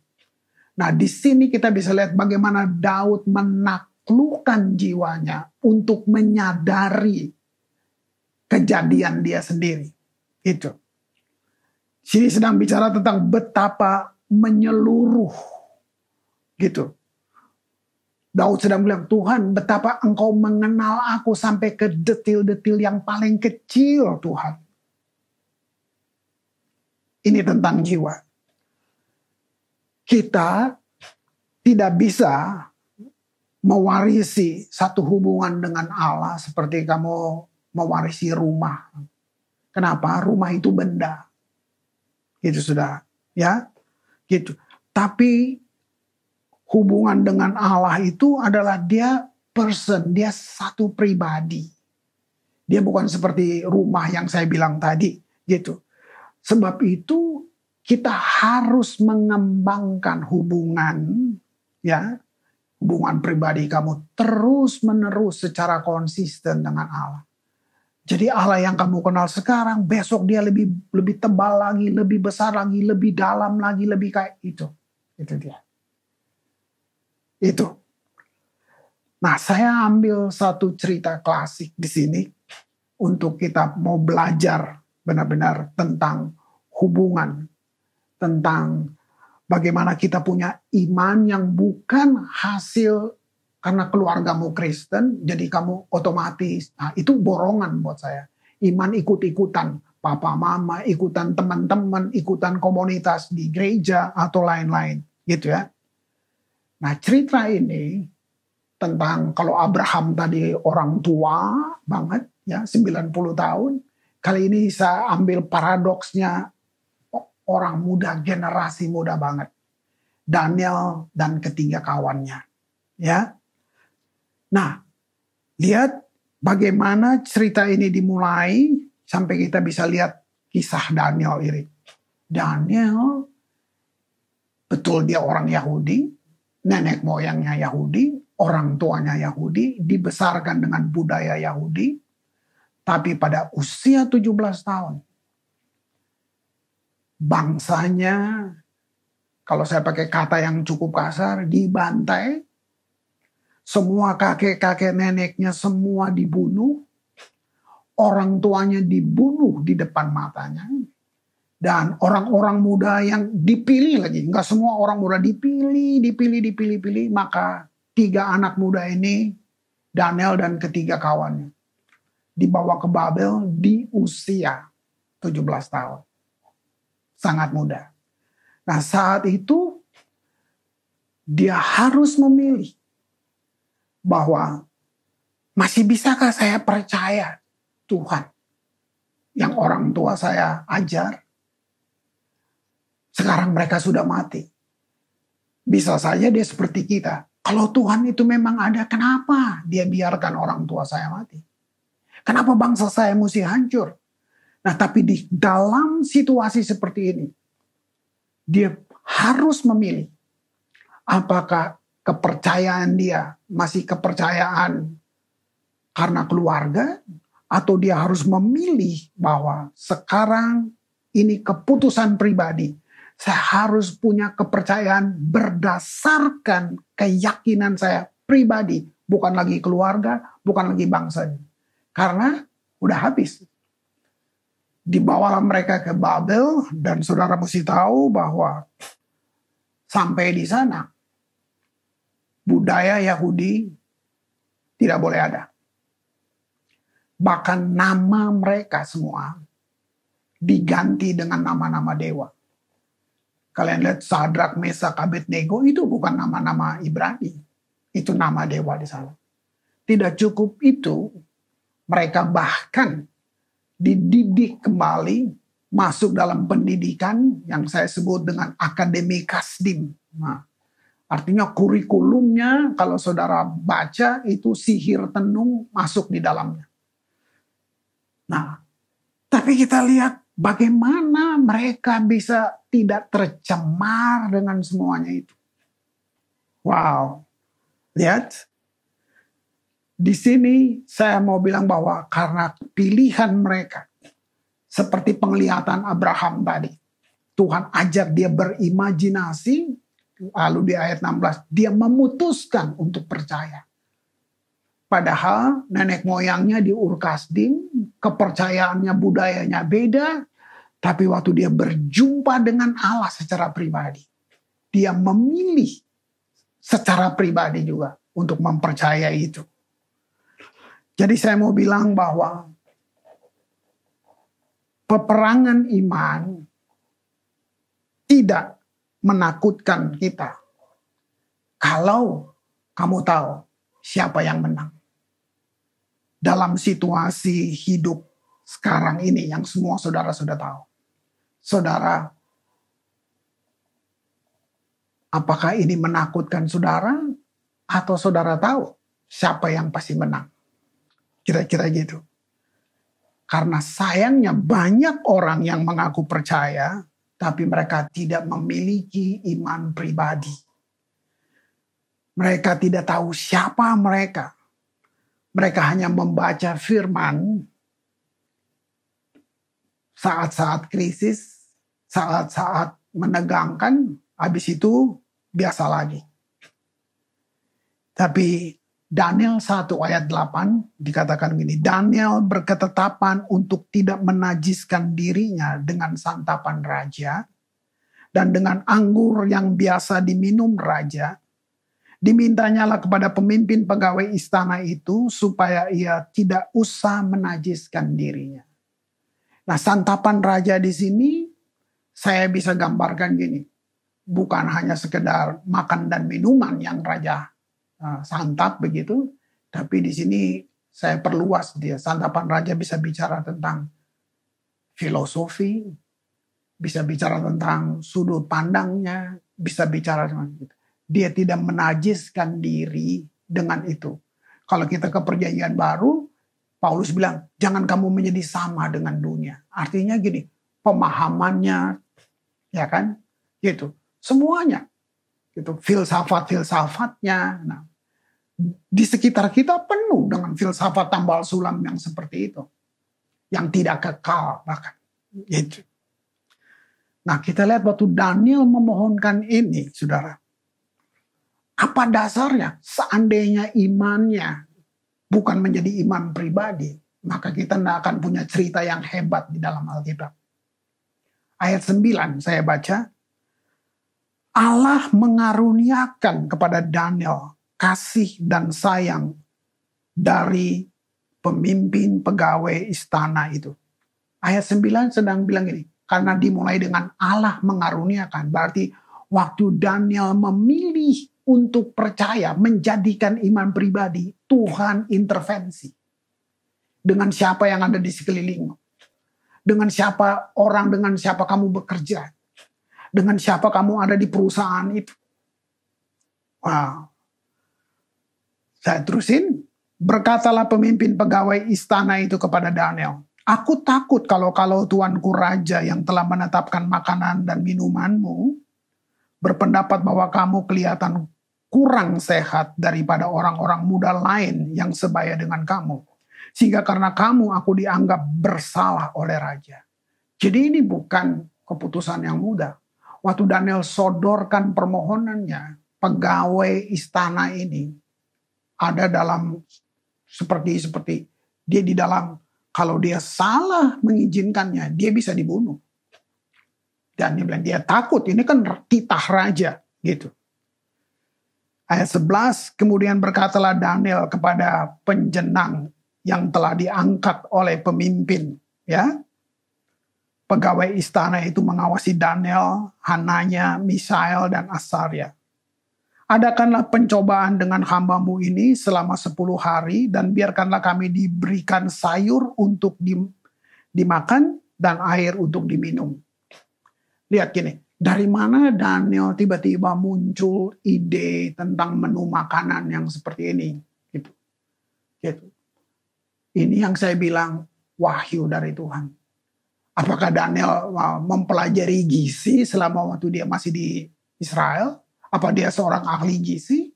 Nah, di sini kita bisa lihat bagaimana Daud menaklukkan jiwanya untuk menyadari kejadian dia sendiri. Itu. Sini sedang bicara tentang betapa menyeluruh. Gitu. Daud sedang bilang, Tuhan betapa engkau mengenal aku sampai ke detil-detil yang paling kecil Tuhan. Ini tentang jiwa. Kita tidak bisa mewarisi satu hubungan dengan Allah seperti kamu mewarisi rumah. Kenapa? Rumah itu benda. Gitu sudah, ya. Gitu. Tapi hubungan dengan Allah itu adalah dia person, dia satu pribadi. Dia bukan seperti rumah yang saya bilang tadi gitu. Sebab itu kita harus mengembangkan hubungan, ya, hubungan pribadi kamu terus menerus secara konsisten dengan Allah. Jadi Allah yang kamu kenal sekarang, besok dia lebih tebal lagi, lebih besar lagi, lebih dalam lagi, lebih kayak itu. Itu dia. Itu. Nah, saya ambil satu cerita klasik di sini untuk kita mau belajar benar-benar tentang hubungan, tentang bagaimana kita punya iman yang bukan hasil karena keluargamu Kristen, jadi kamu otomatis. Nah, itu borongan buat saya. Iman ikut-ikutan, papa mama, ikutan teman-teman, ikutan komunitas di gereja atau lain-lain, gitu ya. Nah, cerita ini tentang kalau Abraham tadi orang tua banget, ya 90 tahun. Kali ini saya ambil paradoksnya orang muda, generasi muda banget. Daniel dan ketiga kawannya. Ya. Nah, lihat bagaimana cerita ini dimulai sampai kita bisa lihat kisah Daniel ini. Daniel, betul dia orang Yahudi, nenek moyangnya Yahudi, orang tuanya Yahudi, dibesarkan dengan budaya Yahudi, tapi pada usia 17 tahun, bangsanya, kalau saya pakai kata yang cukup kasar, dibantai, semua kakek-kakek neneknya semua dibunuh, orang tuanya dibunuh di depan matanya, dan orang-orang muda yang dipilih lagi, nggak semua orang muda dipilih, maka 3 anak muda ini, Daniel dan ketiga kawannya, dibawa ke Babel di usia 17 tahun. Sangat muda. Nah, saat itu dia harus memilih bahwa masih bisakah saya percaya Tuhan yang orang tua saya ajar. Sekarang mereka sudah mati. Bisa saja dia seperti kita. Kalau Tuhan itu memang ada, kenapa dia biarkan orang tua saya mati? Kenapa bangsa saya mesti hancur? Nah, tapi di dalam situasi seperti ini, dia harus memilih apakah kepercayaan dia masih kepercayaan karena keluarga, atau dia harus memilih bahwa sekarang ini keputusan pribadi. Saya harus punya kepercayaan berdasarkan keyakinan saya pribadi, bukan lagi keluarga, bukan lagi bangsa. Karena udah habis. Dibawalah mereka ke Babel, dan saudara mesti tahu bahwa sampai di sana budaya Yahudi tidak boleh ada. Bahkan nama mereka semua diganti dengan nama-nama dewa. Kalian lihat Sadrak, Mesak, Abednego itu bukan nama-nama Ibrani. Itu nama dewa di sana. Tidak cukup itu, mereka bahkan dididik kembali masuk dalam pendidikan yang saya sebut dengan Akademi Kasdim. Nah, artinya kurikulumnya kalau saudara baca itu sihir tenung masuk di dalamnya. Nah, tapi kita lihat bagaimana mereka bisa tidak tercemar dengan semuanya itu. Wow. Lihat. Di sini saya mau bilang bahwa karena pilihan mereka, seperti penglihatan Abraham tadi, Tuhan ajak dia berimajinasi, lalu di ayat 16, dia memutuskan untuk percaya. Padahal nenek moyangnya di Ur Kasdim, kepercayaannya, budayanya beda, tapi waktu dia berjumpa dengan Allah secara pribadi, dia memilih secara pribadi juga untuk mempercayai itu. Jadi saya mau bilang bahwa peperangan iman tidak menakutkan kita kalau kamu tahu siapa yang menang. Dalam situasi hidup sekarang ini yang semua saudara sudah tahu. Saudara Apakah ini menakutkan saudara? Atau saudara tahu siapa yang pasti menang? Kira-kira gitu. Karena sayangnya banyak orang yang mengaku percaya, tapi mereka tidak memiliki iman pribadi. Mereka tidak tahu siapa mereka. Mereka hanya membaca firman saat-saat krisis, saat-saat menegangkan, habis itu biasa lagi. Tapi Daniel 1 ayat 8 dikatakan begini, Daniel berketetapan untuk tidak menajiskan dirinya dengan santapan raja dan dengan anggur yang biasa diminum raja. Dimintanyalah kepada pemimpin pegawai istana itu supaya ia tidak usah menajiskan dirinya. Nah, santapan raja di sini saya bisa gambarkan gini. Bukan hanya sekedar makan dan minuman yang raja santap begitu, tapi di sini saya perluas dia. Santapan raja bisa bicara tentang filosofi, bisa bicara tentang sudut pandangnya, bisa bicara tentang gitu. Dia tidak menajiskan diri dengan itu. Kalau kita ke perjanjian baru, Paulus bilang, jangan kamu menjadi sama dengan dunia. Artinya gini, pemahamannya, ya kan, gitu. Semuanya, gitu. Filsafat-filsafatnya. Nah, di sekitar kita penuh dengan filsafat tambal sulam yang seperti itu, yang tidak kekal bahkan. Gitu. Nah, kita lihat waktu Daniel memohonkan ini, saudara. Apa dasarnya? Seandainya imannya bukan menjadi iman pribadi, maka kita tidak akan punya cerita yang hebat di dalam Alkitab. Ayat 9 saya baca. Allah mengaruniakan kepada Daniel kasih dan sayang dari pemimpin pegawai istana itu. Ayat 9 sedang bilang gini, karena dimulai dengan Allah mengaruniakan, berarti waktu Daniel memilih untuk percaya, menjadikan iman pribadi, Tuhan intervensi. Dengan siapa yang ada di sekelilingmu. Dengan siapa orang, dengan siapa kamu bekerja. Dengan siapa kamu ada di perusahaan itu. Wow. Saya terusin. Berkatalah pemimpin pegawai istana itu kepada Daniel. Aku takut kalau tuanku raja yang telah menetapkan makanan dan minumanmu berpendapat bahwa kamu kelihatan kurang sehat daripada orang-orang muda lain yang sebaya dengan kamu. Sehingga karena kamu aku dianggap bersalah oleh raja. Jadi ini bukan keputusan yang mudah. Waktu Daniel sodorkan permohonannya, pegawai istana ini ada dalam seperti dia di dalam, kalau dia salah mengizinkannya, dia bisa dibunuh. Dan dia bilang dia takut, ini kan titah raja gitu. Ayat 11, kemudian berkatalah Daniel kepada penjenang yang telah diangkat oleh pemimpin. Ya, pegawai istana itu mengawasi Daniel, Hananya, Misael, dan Asaria. Adakanlah pencobaan dengan hambamu ini selama 10 hari, dan biarkanlah kami diberikan sayur untuk dimakan dan air untuk diminum. Lihat gini. Dari mana Daniel tiba-tiba muncul ide tentang menu makanan yang seperti ini? Gitu. Ini yang saya bilang wahyu dari Tuhan. Apakah Daniel mempelajari gizi selama waktu dia masih di Israel? Apa dia seorang ahli gizi?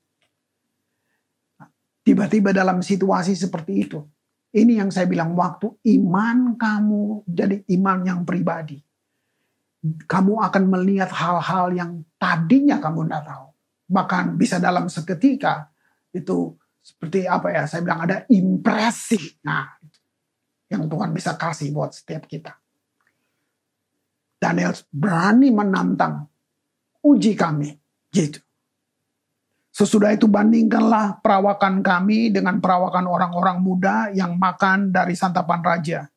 Tiba-tiba dalam situasi seperti itu. Ini yang saya bilang waktu iman kamu jadi iman yang pribadi. Kamu akan melihat hal-hal yang tadinya kamu tidak tahu. Bahkan bisa dalam seketika itu seperti apa ya, saya bilang ada impresi. Nah, yang Tuhan bisa kasih buat setiap kita. Daniel berani menantang, uji kami. Gitu. Sesudah itu bandingkanlah perawakan kami dengan perawakan orang-orang muda yang makan dari santapan raja.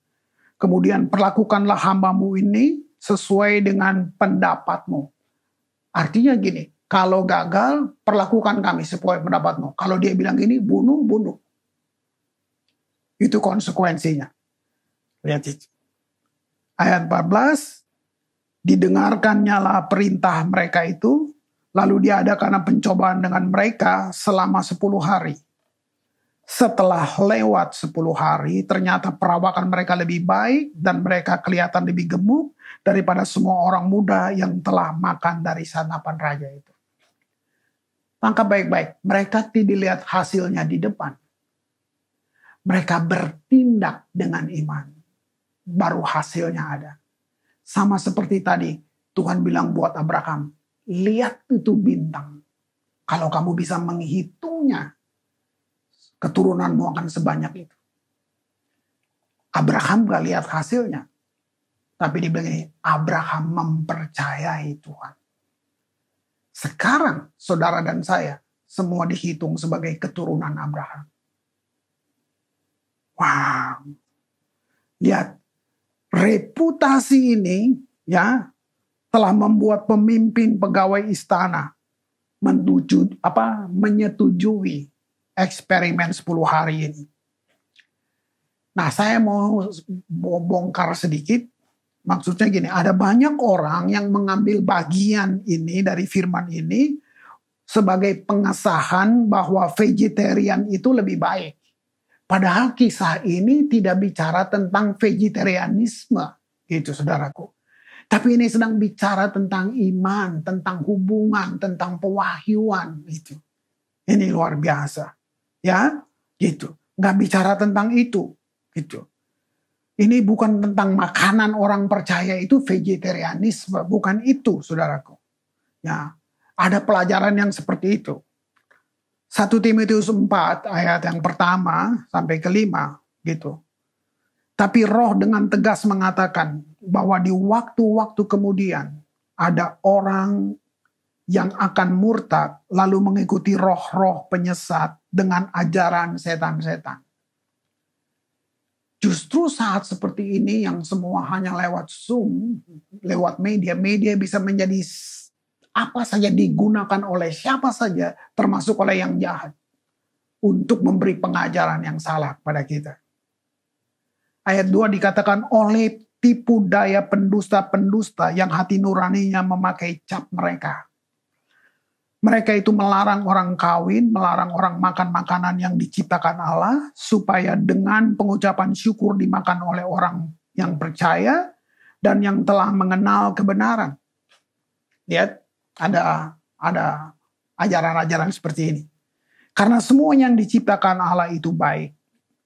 Kemudian perlakukanlah hambamu ini sesuai dengan pendapatmu. Artinya gini, kalau gagal, perlakukan kami sesuai pendapatmu. Kalau dia bilang gini, bunuh. Itu konsekuensinya. Lihat itu. Ayat 14, didengarkannyalah perintah mereka itu, Lalu diadakan pencobaan dengan mereka selama 10 hari. Setelah lewat 10 hari, ternyata perawakan mereka lebih baik dan mereka kelihatan lebih gemuk daripada semua orang muda yang telah makan dari sarapan raja itu. Tangkap baik-baik, mereka tidak lihat hasilnya di depan. Mereka bertindak dengan iman. Baru hasilnya ada. Sama seperti tadi, Tuhan bilang buat Abraham, lihat itu bintang. Kalau kamu bisa menghitungnya, keturunanmu akan sebanyak itu. Abraham gak lihat hasilnya. Tapi dibilang ini, Abraham mempercayai Tuhan. Sekarang saudara dan saya semua dihitung sebagai keturunan Abraham. Wow. Lihat, reputasi ini ya telah membuat pemimpin pegawai istana menyetujui eksperimen 10 hari ini. Nah, saya mau bongkar sedikit. Maksudnya gini, ada banyak orang yang mengambil bagian ini dari firman ini sebagai pengesahan bahwa vegetarian itu lebih baik. Padahal kisah ini tidak bicara tentang vegetarianisme, gitu saudaraku. Tapi ini sedang bicara tentang iman, tentang hubungan, tentang pewahyuan, gitu. Ini luar biasa. Ya, gitu. Nggak bicara tentang itu, gitu. Ini bukan tentang makanan orang percaya itu vegetarianisme, bukan itu, saudaraku. Ya, ada pelajaran yang seperti itu. 1 Timotius 4 ayat yang pertama sampai ke-5, gitu. Tapi Roh dengan tegas mengatakan bahwa di waktu-waktu kemudian ada orang yang akan murtad lalu mengikuti roh-roh penyesat dengan ajaran setan-setan. Justru saat seperti ini yang semua hanya lewat Zoom, lewat media bisa menjadi apa saja digunakan oleh siapa saja, termasuk oleh yang jahat, untuk memberi pengajaran yang salah pada kita. Ayat 2 dikatakan oleh tipu daya pendusta-pendusta yang hati nuraninya memakai cap mereka. Mereka itu melarang orang kawin, melarang orang makan makanan yang diciptakan Allah, supaya dengan pengucapan syukur dimakan oleh orang yang percaya dan yang telah mengenal kebenaran. Lihat, ada ajaran-ajaran seperti ini. Karena semua yang diciptakan Allah itu baik,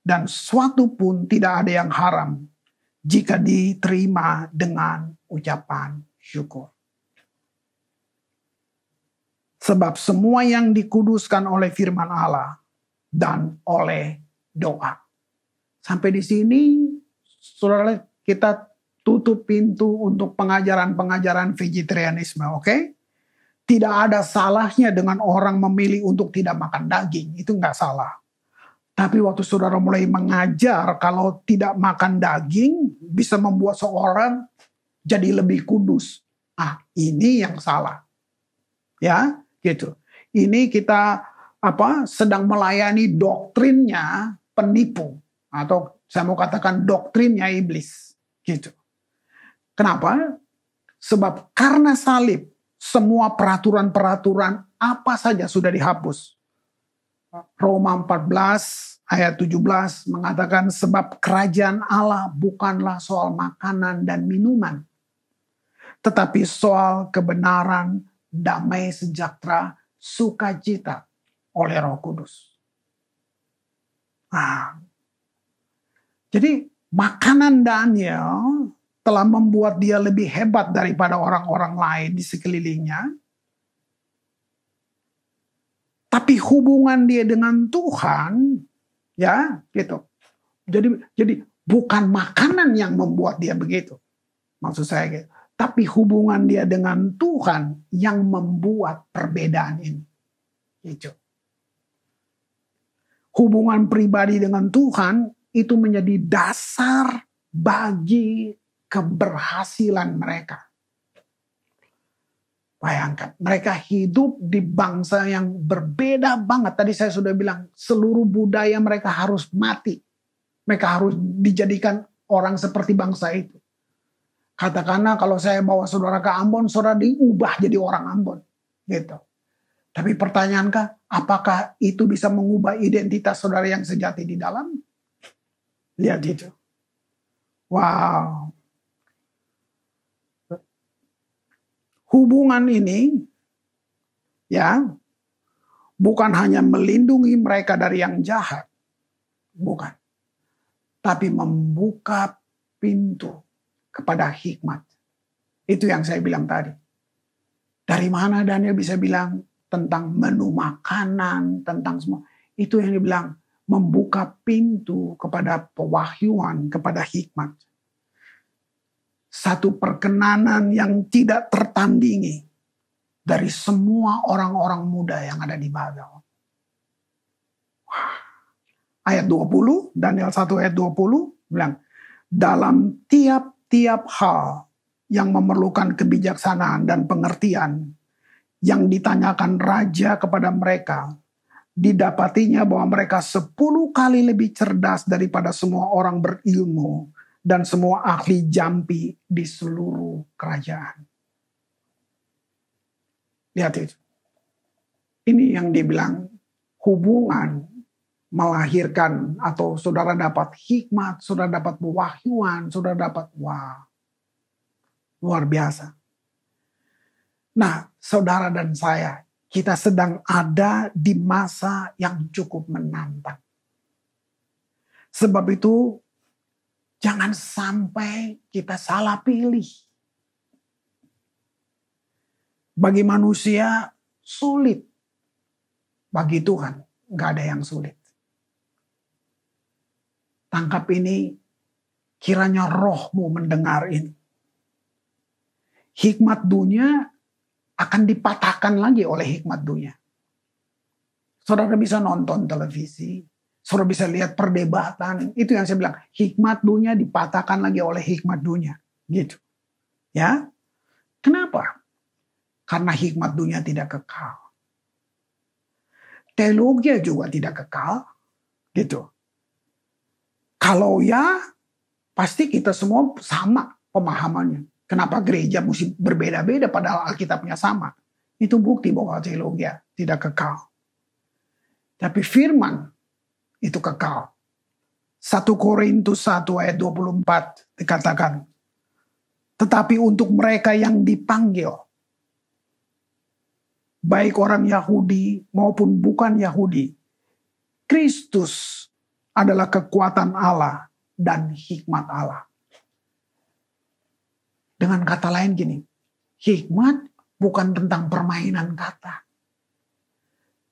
dan suatu pun tidak ada yang haram jika diterima dengan ucapan syukur. Sebab semua yang dikuduskan oleh firman Allah dan oleh doa. Sampai di sini, saudara, kita tutup pintu untuk pengajaran-pengajaran vegetarianisme, oke? Tidak ada salahnya dengan orang memilih untuk tidak makan daging, itu nggak salah. Tapi waktu saudara mulai mengajar kalau tidak makan daging bisa membuat seorang jadi lebih kudus. Ini yang salah. Ya, gitu. Ini kita sedang melayani doktrinnya penipu, atau saya mau katakan doktrinnya iblis, gitu. Kenapa? Sebab karena salib semua peraturan-peraturan apa saja sudah dihapus. Roma 14 ayat 17 mengatakan sebab kerajaan Allah bukanlah soal makanan dan minuman, tetapi soal kebenaran, damai sejahtera, sukacita oleh Roh Kudus. Jadi makanan Daniel telah membuat dia lebih hebat daripada orang-orang lain di sekelilingnya. Tapi hubungan dia dengan Tuhan, ya gitu. Jadi bukan makanan yang membuat dia begitu. Maksud saya gitu. Tapi hubungan dia dengan Tuhan yang membuat perbedaan ini. Gitu. Hubungan pribadi dengan Tuhan itu menjadi dasar bagi keberhasilan mereka. Bayangkan, mereka hidup di bangsa yang berbeda banget. Tadi saya sudah bilang, seluruh budaya mereka harus mati. Mereka harus dijadikan orang seperti bangsa itu. Katakanlah kalau saya bawa saudara ke Ambon, saudara diubah jadi orang Ambon. Gitu. Tapi pertanyaankah, apakah itu bisa mengubah identitas saudara yang sejati di dalam? Lihat itu. Wow. Hubungan ini ya bukan hanya melindungi mereka dari yang jahat. Bukan. Tapi membuka pintu kepada hikmat. Itu yang saya bilang tadi. Dari mana Daniel bisa bilang tentang menu makanan, tentang semua. Itu yang dibilang membuka pintu kepada pewahyuan, kepada hikmat. Satu perkenanan yang tidak tertandingi dari semua orang-orang muda yang ada di Babel. Ayat 20, Daniel 1 ayat 20 bilang, dalam tiap-tiap hal yang memerlukan kebijaksanaan dan pengertian yang ditanyakan raja kepada mereka, didapatinya bahwa mereka 10 kali lebih cerdas daripada semua orang berilmu dan semua ahli jampi di seluruh kerajaan. Lihat itu. Ini yang dibilang hubungan melahirkan atau saudara dapat hikmat, saudara dapat pewahyuan, saudara dapat luar biasa. Nah, saudara dan saya, kita sedang ada di masa yang cukup menantang. Sebab itu, jangan sampai kita salah pilih. Bagi manusia sulit. Bagi Tuhan gak ada yang sulit. Tangkap ini, kiranya rohmu mendengar ini. Hikmat dunia akan dipatahkan lagi oleh hikmat dunia. Saudara bisa nonton televisi, saudara bisa lihat perdebatan. Itu yang saya bilang, hikmat dunia dipatahkan lagi oleh hikmat dunia. Gitu. Ya. Kenapa? Karena hikmat dunia tidak kekal. Teologi juga tidak kekal. Gitu. Kalau ya, pasti kita semua sama pemahamannya. Kenapa gereja mesti berbeda-beda padahal Alkitabnya sama. Itu bukti bahwa teologi tidak kekal. Tapi firman itu kekal. 1 Korintus 1 ayat 24 dikatakan. Tetapi untuk mereka yang dipanggil, baik orang Yahudi maupun bukan Yahudi, Kristus adalah kekuatan Allah dan hikmat Allah. Dengan kata lain gini, hikmat bukan tentang permainan kata.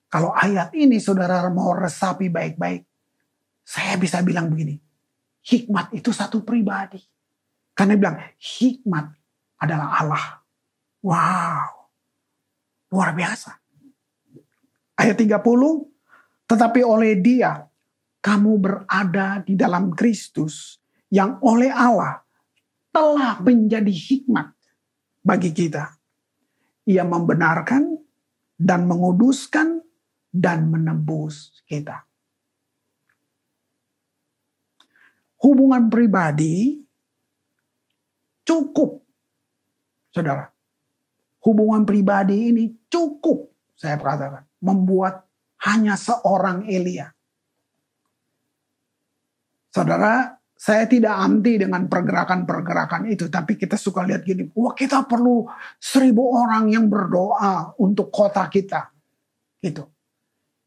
Kalau ayat ini saudara mau resapi baik-baik, saya bisa bilang begini, hikmat itu satu pribadi. Karena dia bilang, hikmat adalah Allah. Wow, luar biasa. Ayat 30, tetapi oleh Dia, kamu berada di dalam Kristus, yang oleh Allah telah menjadi hikmat bagi kita. Ia membenarkan dan menguduskan dan menebus kita. Hubungan pribadi cukup, saudara. Hubungan pribadi ini cukup, saya katakan, membuat hanya seorang Elia. Saudara, saya tidak anti dengan pergerakan-pergerakan itu, tapi kita suka lihat gini, wah kita perlu 1000 orang yang berdoa untuk kota kita. Gitu.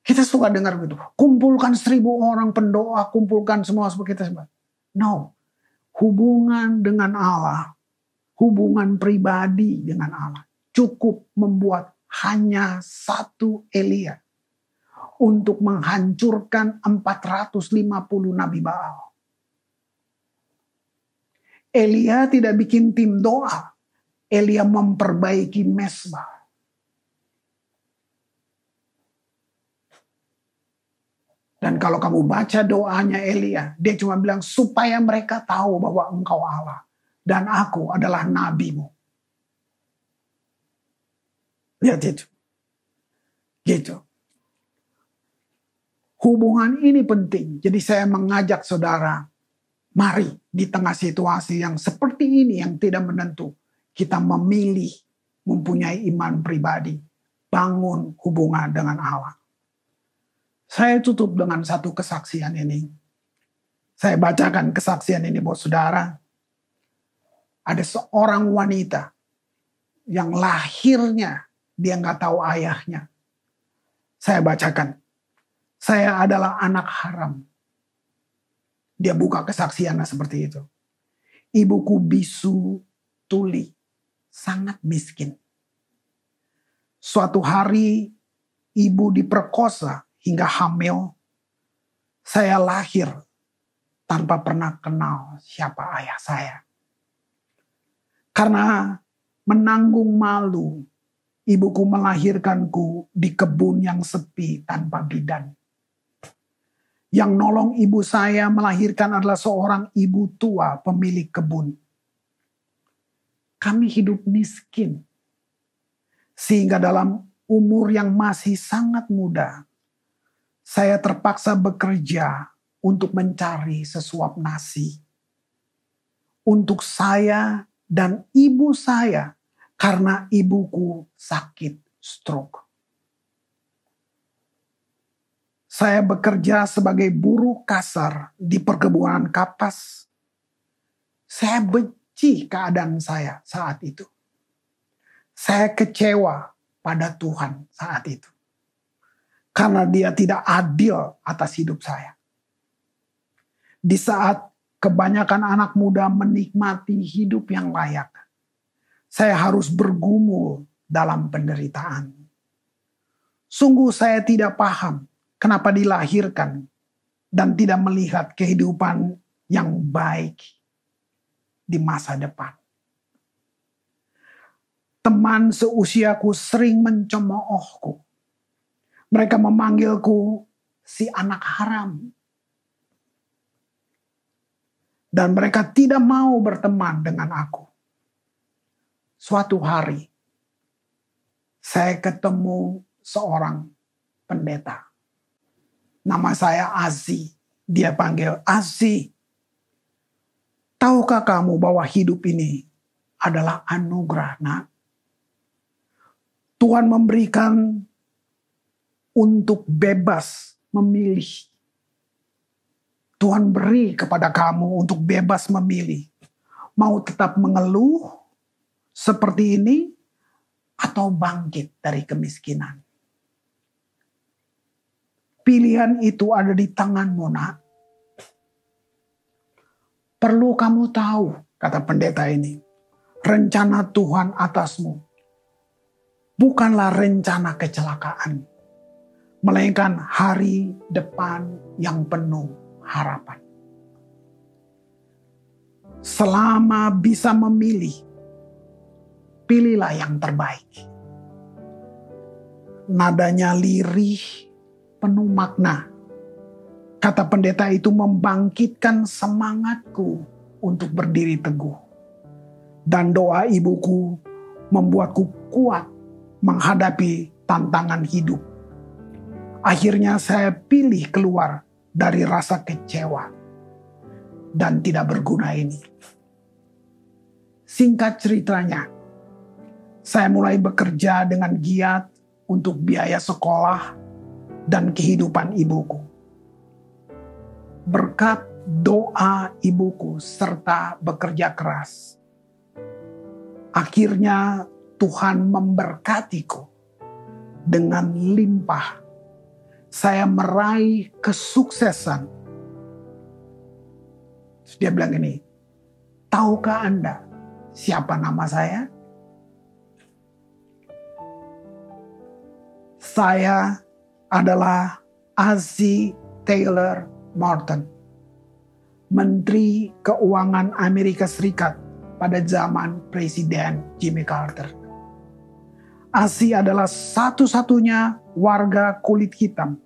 Kita suka dengar gitu, kumpulkan 1000 orang pendoa, kumpulkan semua kita semua. No, hubungan dengan Allah, hubungan pribadi dengan Allah, cukup membuat hanya satu Elia untuk menghancurkan 450 Nabi Baal. Elia tidak bikin tim doa. Elia memperbaiki mesbah. Dan kalau kamu baca doanya Elia, dia cuma bilang supaya mereka tahu bahwa engkau Allah. Dan aku adalah nabimu. Lihat itu. Gitu. Hubungan ini penting. Jadi saya mengajak saudara, mari di tengah situasi yang seperti ini yang tidak menentu, kita memilih mempunyai iman pribadi bangun hubungan dengan Allah. Saya tutup dengan satu kesaksian ini. Saya bacakan kesaksian ini buat saudara. Ada seorang wanita yang lahirnya dia nggak tahu ayahnya. Saya bacakan. Saya adalah anak haram. Dia buka kesaksiannya seperti itu. Ibuku bisu tuli, sangat miskin. Suatu hari ibu diperkosa hingga hamil. Saya lahir tanpa pernah kenal siapa ayah saya. Karena menanggung malu, ibuku melahirkanku di kebun yang sepi tanpa bidan. Yang nolong ibu saya melahirkan adalah seorang ibu tua pemilik kebun. Kami hidup miskin. Sehingga dalam umur yang masih sangat muda, saya terpaksa bekerja untuk mencari sesuap nasi. Untuk saya dan ibu saya karena ibuku sakit stroke. Saya bekerja sebagai buruh kasar di perkebunan kapas. Saya benci keadaan saya saat itu. Saya kecewa pada Tuhan saat itu. Karena dia tidak adil atas hidup saya. Di saat kebanyakan anak muda menikmati hidup yang layak, saya harus bergumul dalam penderitaan. Sungguh saya tidak paham kenapa dilahirkan dan tidak melihat kehidupan yang baik di masa depan. Teman seusiaku sering mencemoohku. Mereka memanggilku si anak haram. Dan mereka tidak mau berteman dengan aku. Suatu hari, saya ketemu seorang pendeta. Nama saya Azi. Dia panggil Azi. Tahukah kamu bahwa hidup ini adalah anugerah, nak? Tuhan memberikan untuk bebas memilih. Tuhan beri kepada kamu untuk bebas memilih. Mau tetap mengeluh seperti ini atau bangkit dari kemiskinan. Pilihan itu ada di tanganmu, nak. Perlu kamu tahu, kata pendeta ini, rencana Tuhan atasmu bukanlah rencana kecelakaan, melainkan hari depan yang penuh harapan. Selama bisa memilih, pilihlah yang terbaik. Nadanya lirih, penuh makna. Kata pendeta itu membangkitkan semangatku untuk berdiri teguh. Dan doa ibuku membuatku kuat menghadapi tantangan hidup. Akhirnya saya pilih keluar dari rasa kecewa dan tidak berguna ini. Singkat ceritanya, saya mulai bekerja dengan giat untuk biaya sekolah dan kehidupan ibuku. Berkat doa ibuku serta bekerja keras, akhirnya Tuhan memberkatiku dengan limpah. Saya meraih kesuksesan. Terus dia bilang ini, tahukah Anda siapa nama saya? Saya adalah Azi Taylor Morton, Menteri Keuangan Amerika Serikat pada zaman Presiden Jimmy Carter. Azi adalah satu-satunya warga kulit hitam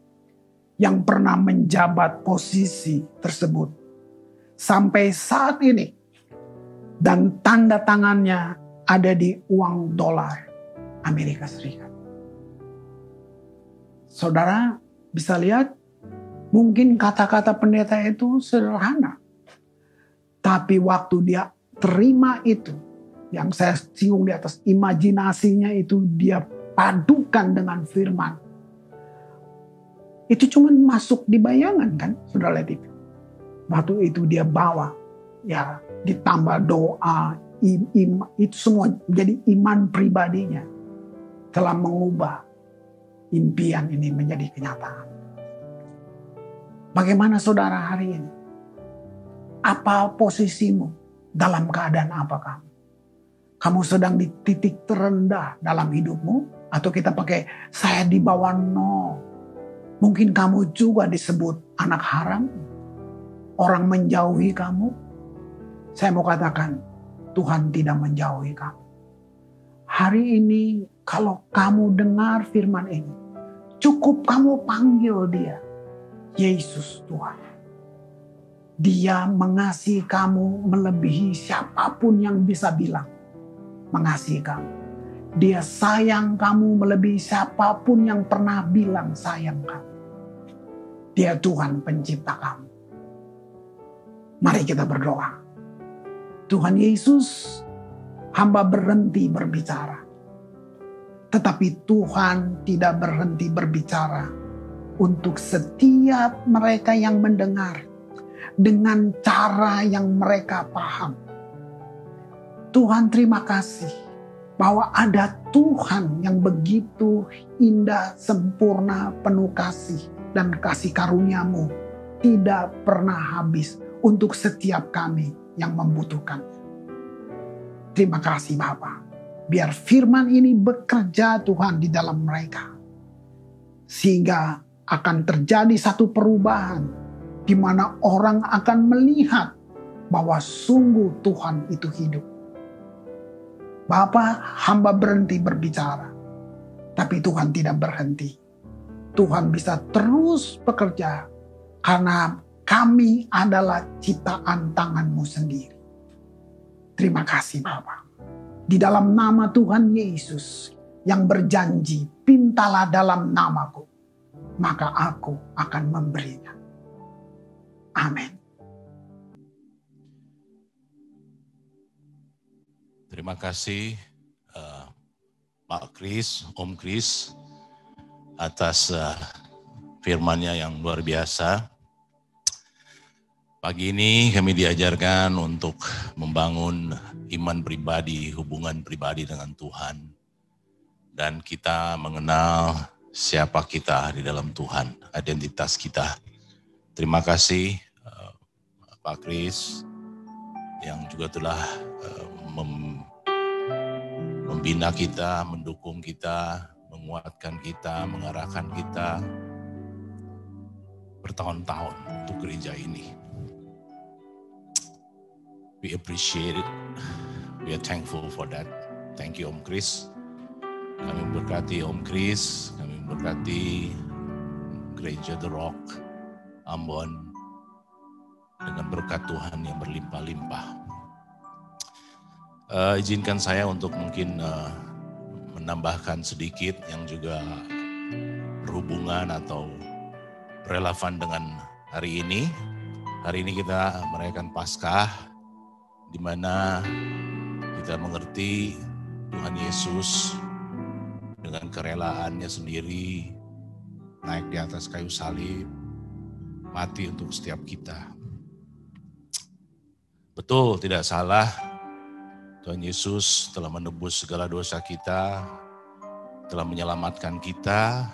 yang pernah menjabat posisi tersebut sampai saat ini, dan tanda tangannya ada di uang dolar Amerika Serikat. Saudara bisa lihat, mungkin kata-kata pendeta itu sederhana, tapi waktu dia terima itu, yang saya singgung di atas, imajinasinya itu dia padukan dengan firman. Itu cuma masuk di bayangan kan, saudara lihat itu. Waktu itu dia bawa, ya ditambah doa, itu semua jadi iman pribadinya. Telah mengubah impian ini menjadi kenyataan. Bagaimana saudara hari ini? Apa posisimu? Dalam keadaan apa kamu? Kamu sedang di titik terendah dalam hidupmu? Atau kita pakai saya di bawah nol? Mungkin kamu juga disebut anak haram? Orang menjauhi kamu? Saya mau katakan, Tuhan tidak menjauhi kamu. Hari ini kalau kamu dengar firman ini, cukup kamu panggil dia, Yesus Tuhan. Dia mengasihi kamu melebihi siapapun yang bisa bilang mengasihi kamu. Dia sayang kamu melebihi siapapun yang pernah bilang sayang kamu. Dia Tuhan pencipta kamu. Mari kita berdoa. Tuhan Yesus, hamba berhenti berbicara. Tetapi Tuhan tidak berhenti berbicara untuk setiap mereka yang mendengar dengan cara yang mereka paham. Tuhan, terima kasih bahwa ada Tuhan yang begitu indah, sempurna, penuh kasih, dan kasih karunia-Mu tidak pernah habis untuk setiap kami yang membutuhkan. Terima kasih Bapa. Biar firman ini bekerja Tuhan di dalam mereka. Sehingga akan terjadi satu perubahan di mana orang akan melihat bahwa sungguh Tuhan itu hidup. Bapa, hamba berhenti berbicara. Tapi Tuhan tidak berhenti. Tuhan bisa terus bekerja karena kami adalah ciptaan tangan-Mu sendiri. Terima kasih Bapa. Di dalam nama Tuhan Yesus yang berjanji, pintalah dalam namaku, maka aku akan memberinya. Amin. Terima kasih Pak Kris, Om Kris atas firman-Nya yang luar biasa. Pagi ini kami diajarkan untuk membangun iman pribadi, hubungan pribadi dengan Tuhan. Dan kita mengenal siapa kita di dalam Tuhan, identitas kita. Terima kasih Pak Kris yang juga telah membina kita, mendukung kita, menguatkan kita, mengarahkan kita bertahun-tahun untuk gereja ini. We appreciate it. We are thankful for that. Thank you Om Kris. Kami memberkati Om Kris, kami memberkati Gereja The Rock, Ambon, dengan berkat Tuhan yang berlimpah-limpah. Izinkan saya untuk mungkin menambahkan sedikit yang juga berhubungan atau relevan dengan hari ini. Hari ini kita merayakan Paskah, di mana kita mengerti Tuhan Yesus dengan kerelaannya sendiri naik di atas kayu salib, mati untuk setiap kita. Betul, tidak salah, Tuhan Yesus telah menebus segala dosa kita, telah menyelamatkan kita.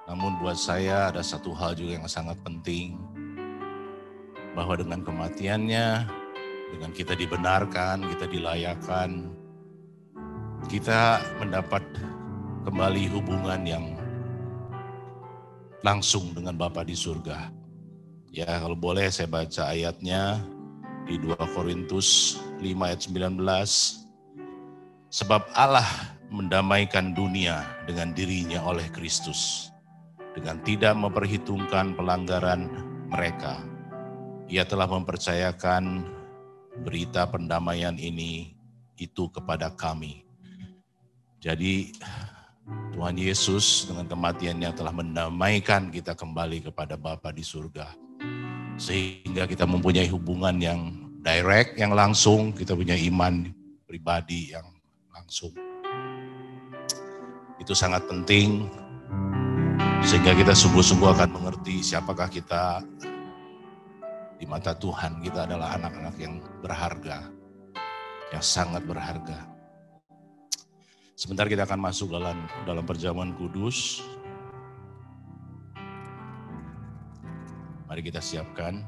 Namun buat saya ada satu hal juga yang sangat penting, bahwa dengan kematiannya, dengan kita dibenarkan, kita dilayakan, kita mendapat kembali hubungan yang langsung dengan Bapa di surga. Ya, kalau boleh saya baca ayatnya di 2 Korintus 5 ayat 19. Sebab Allah mendamaikan dunia dengan dirinya oleh Kristus, dengan tidak memperhitungkan pelanggaran mereka. Ia telah mempercayakan berita pendamaian ini itu kepada kami. Jadi Tuhan Yesus dengan kematiannya telah mendamaikan kita kembali kepada Bapa di surga. Sehingga kita mempunyai hubungan yang direct, yang langsung, kita punya iman pribadi yang langsung. Itu sangat penting sehingga kita sungguh-sungguh akan mengerti siapakah kita di mata Tuhan. Kita adalah anak-anak yang berharga, yang sangat berharga. Sebentar kita akan masuk dalam perjamuan kudus. Mari kita siapkan.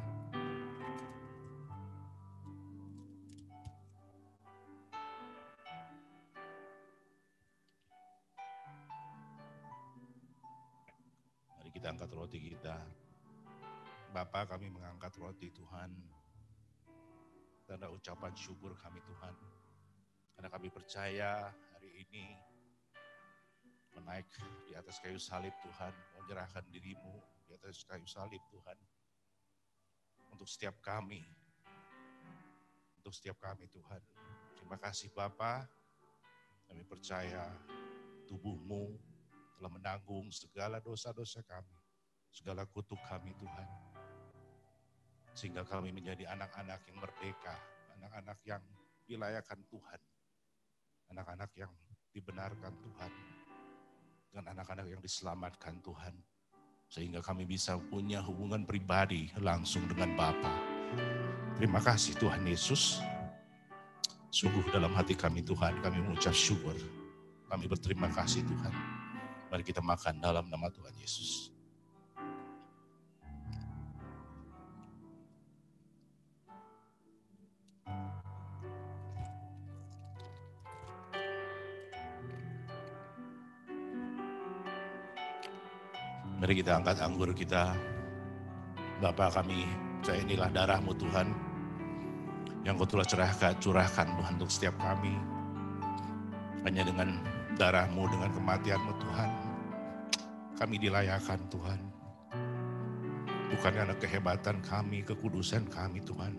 Mari kita angkat roti kita. Bapa, kami mengangkat roti Tuhan. Tanda ucapan syukur kami Tuhan. Karena kami percaya hari ini menaik di atas kayu salib Tuhan. Menyerahkan dirimu di atas kayu salib Tuhan. Untuk setiap kami. Untuk setiap kami Tuhan. Terima kasih Bapa. Kami percaya tubuh-Mu telah menanggung segala dosa-dosa kami. Segala kutuk kami Tuhan. Sehingga kami menjadi anak-anak yang merdeka. Anak-anak yang dilayakan Tuhan. Anak-anak yang dibenarkan Tuhan. Dan anak-anak yang diselamatkan Tuhan. Sehingga kami bisa punya hubungan pribadi langsung dengan Bapa. Terima kasih Tuhan Yesus. Sungguh dalam hati kami Tuhan, kami mengucap syukur. Kami berterima kasih Tuhan. Mari kita makan dalam nama Tuhan Yesus. Mari kita angkat anggur kita. Bapa kami, saya inilah darah-Mu Tuhan. Yang Kau telah curahkan Tuhan untuk setiap kami. Hanya dengan darah-Mu, dengan kematian-Mu Tuhan. Kami dilayakan Tuhan. Bukan karena kehebatan kami, kekudusan kami Tuhan.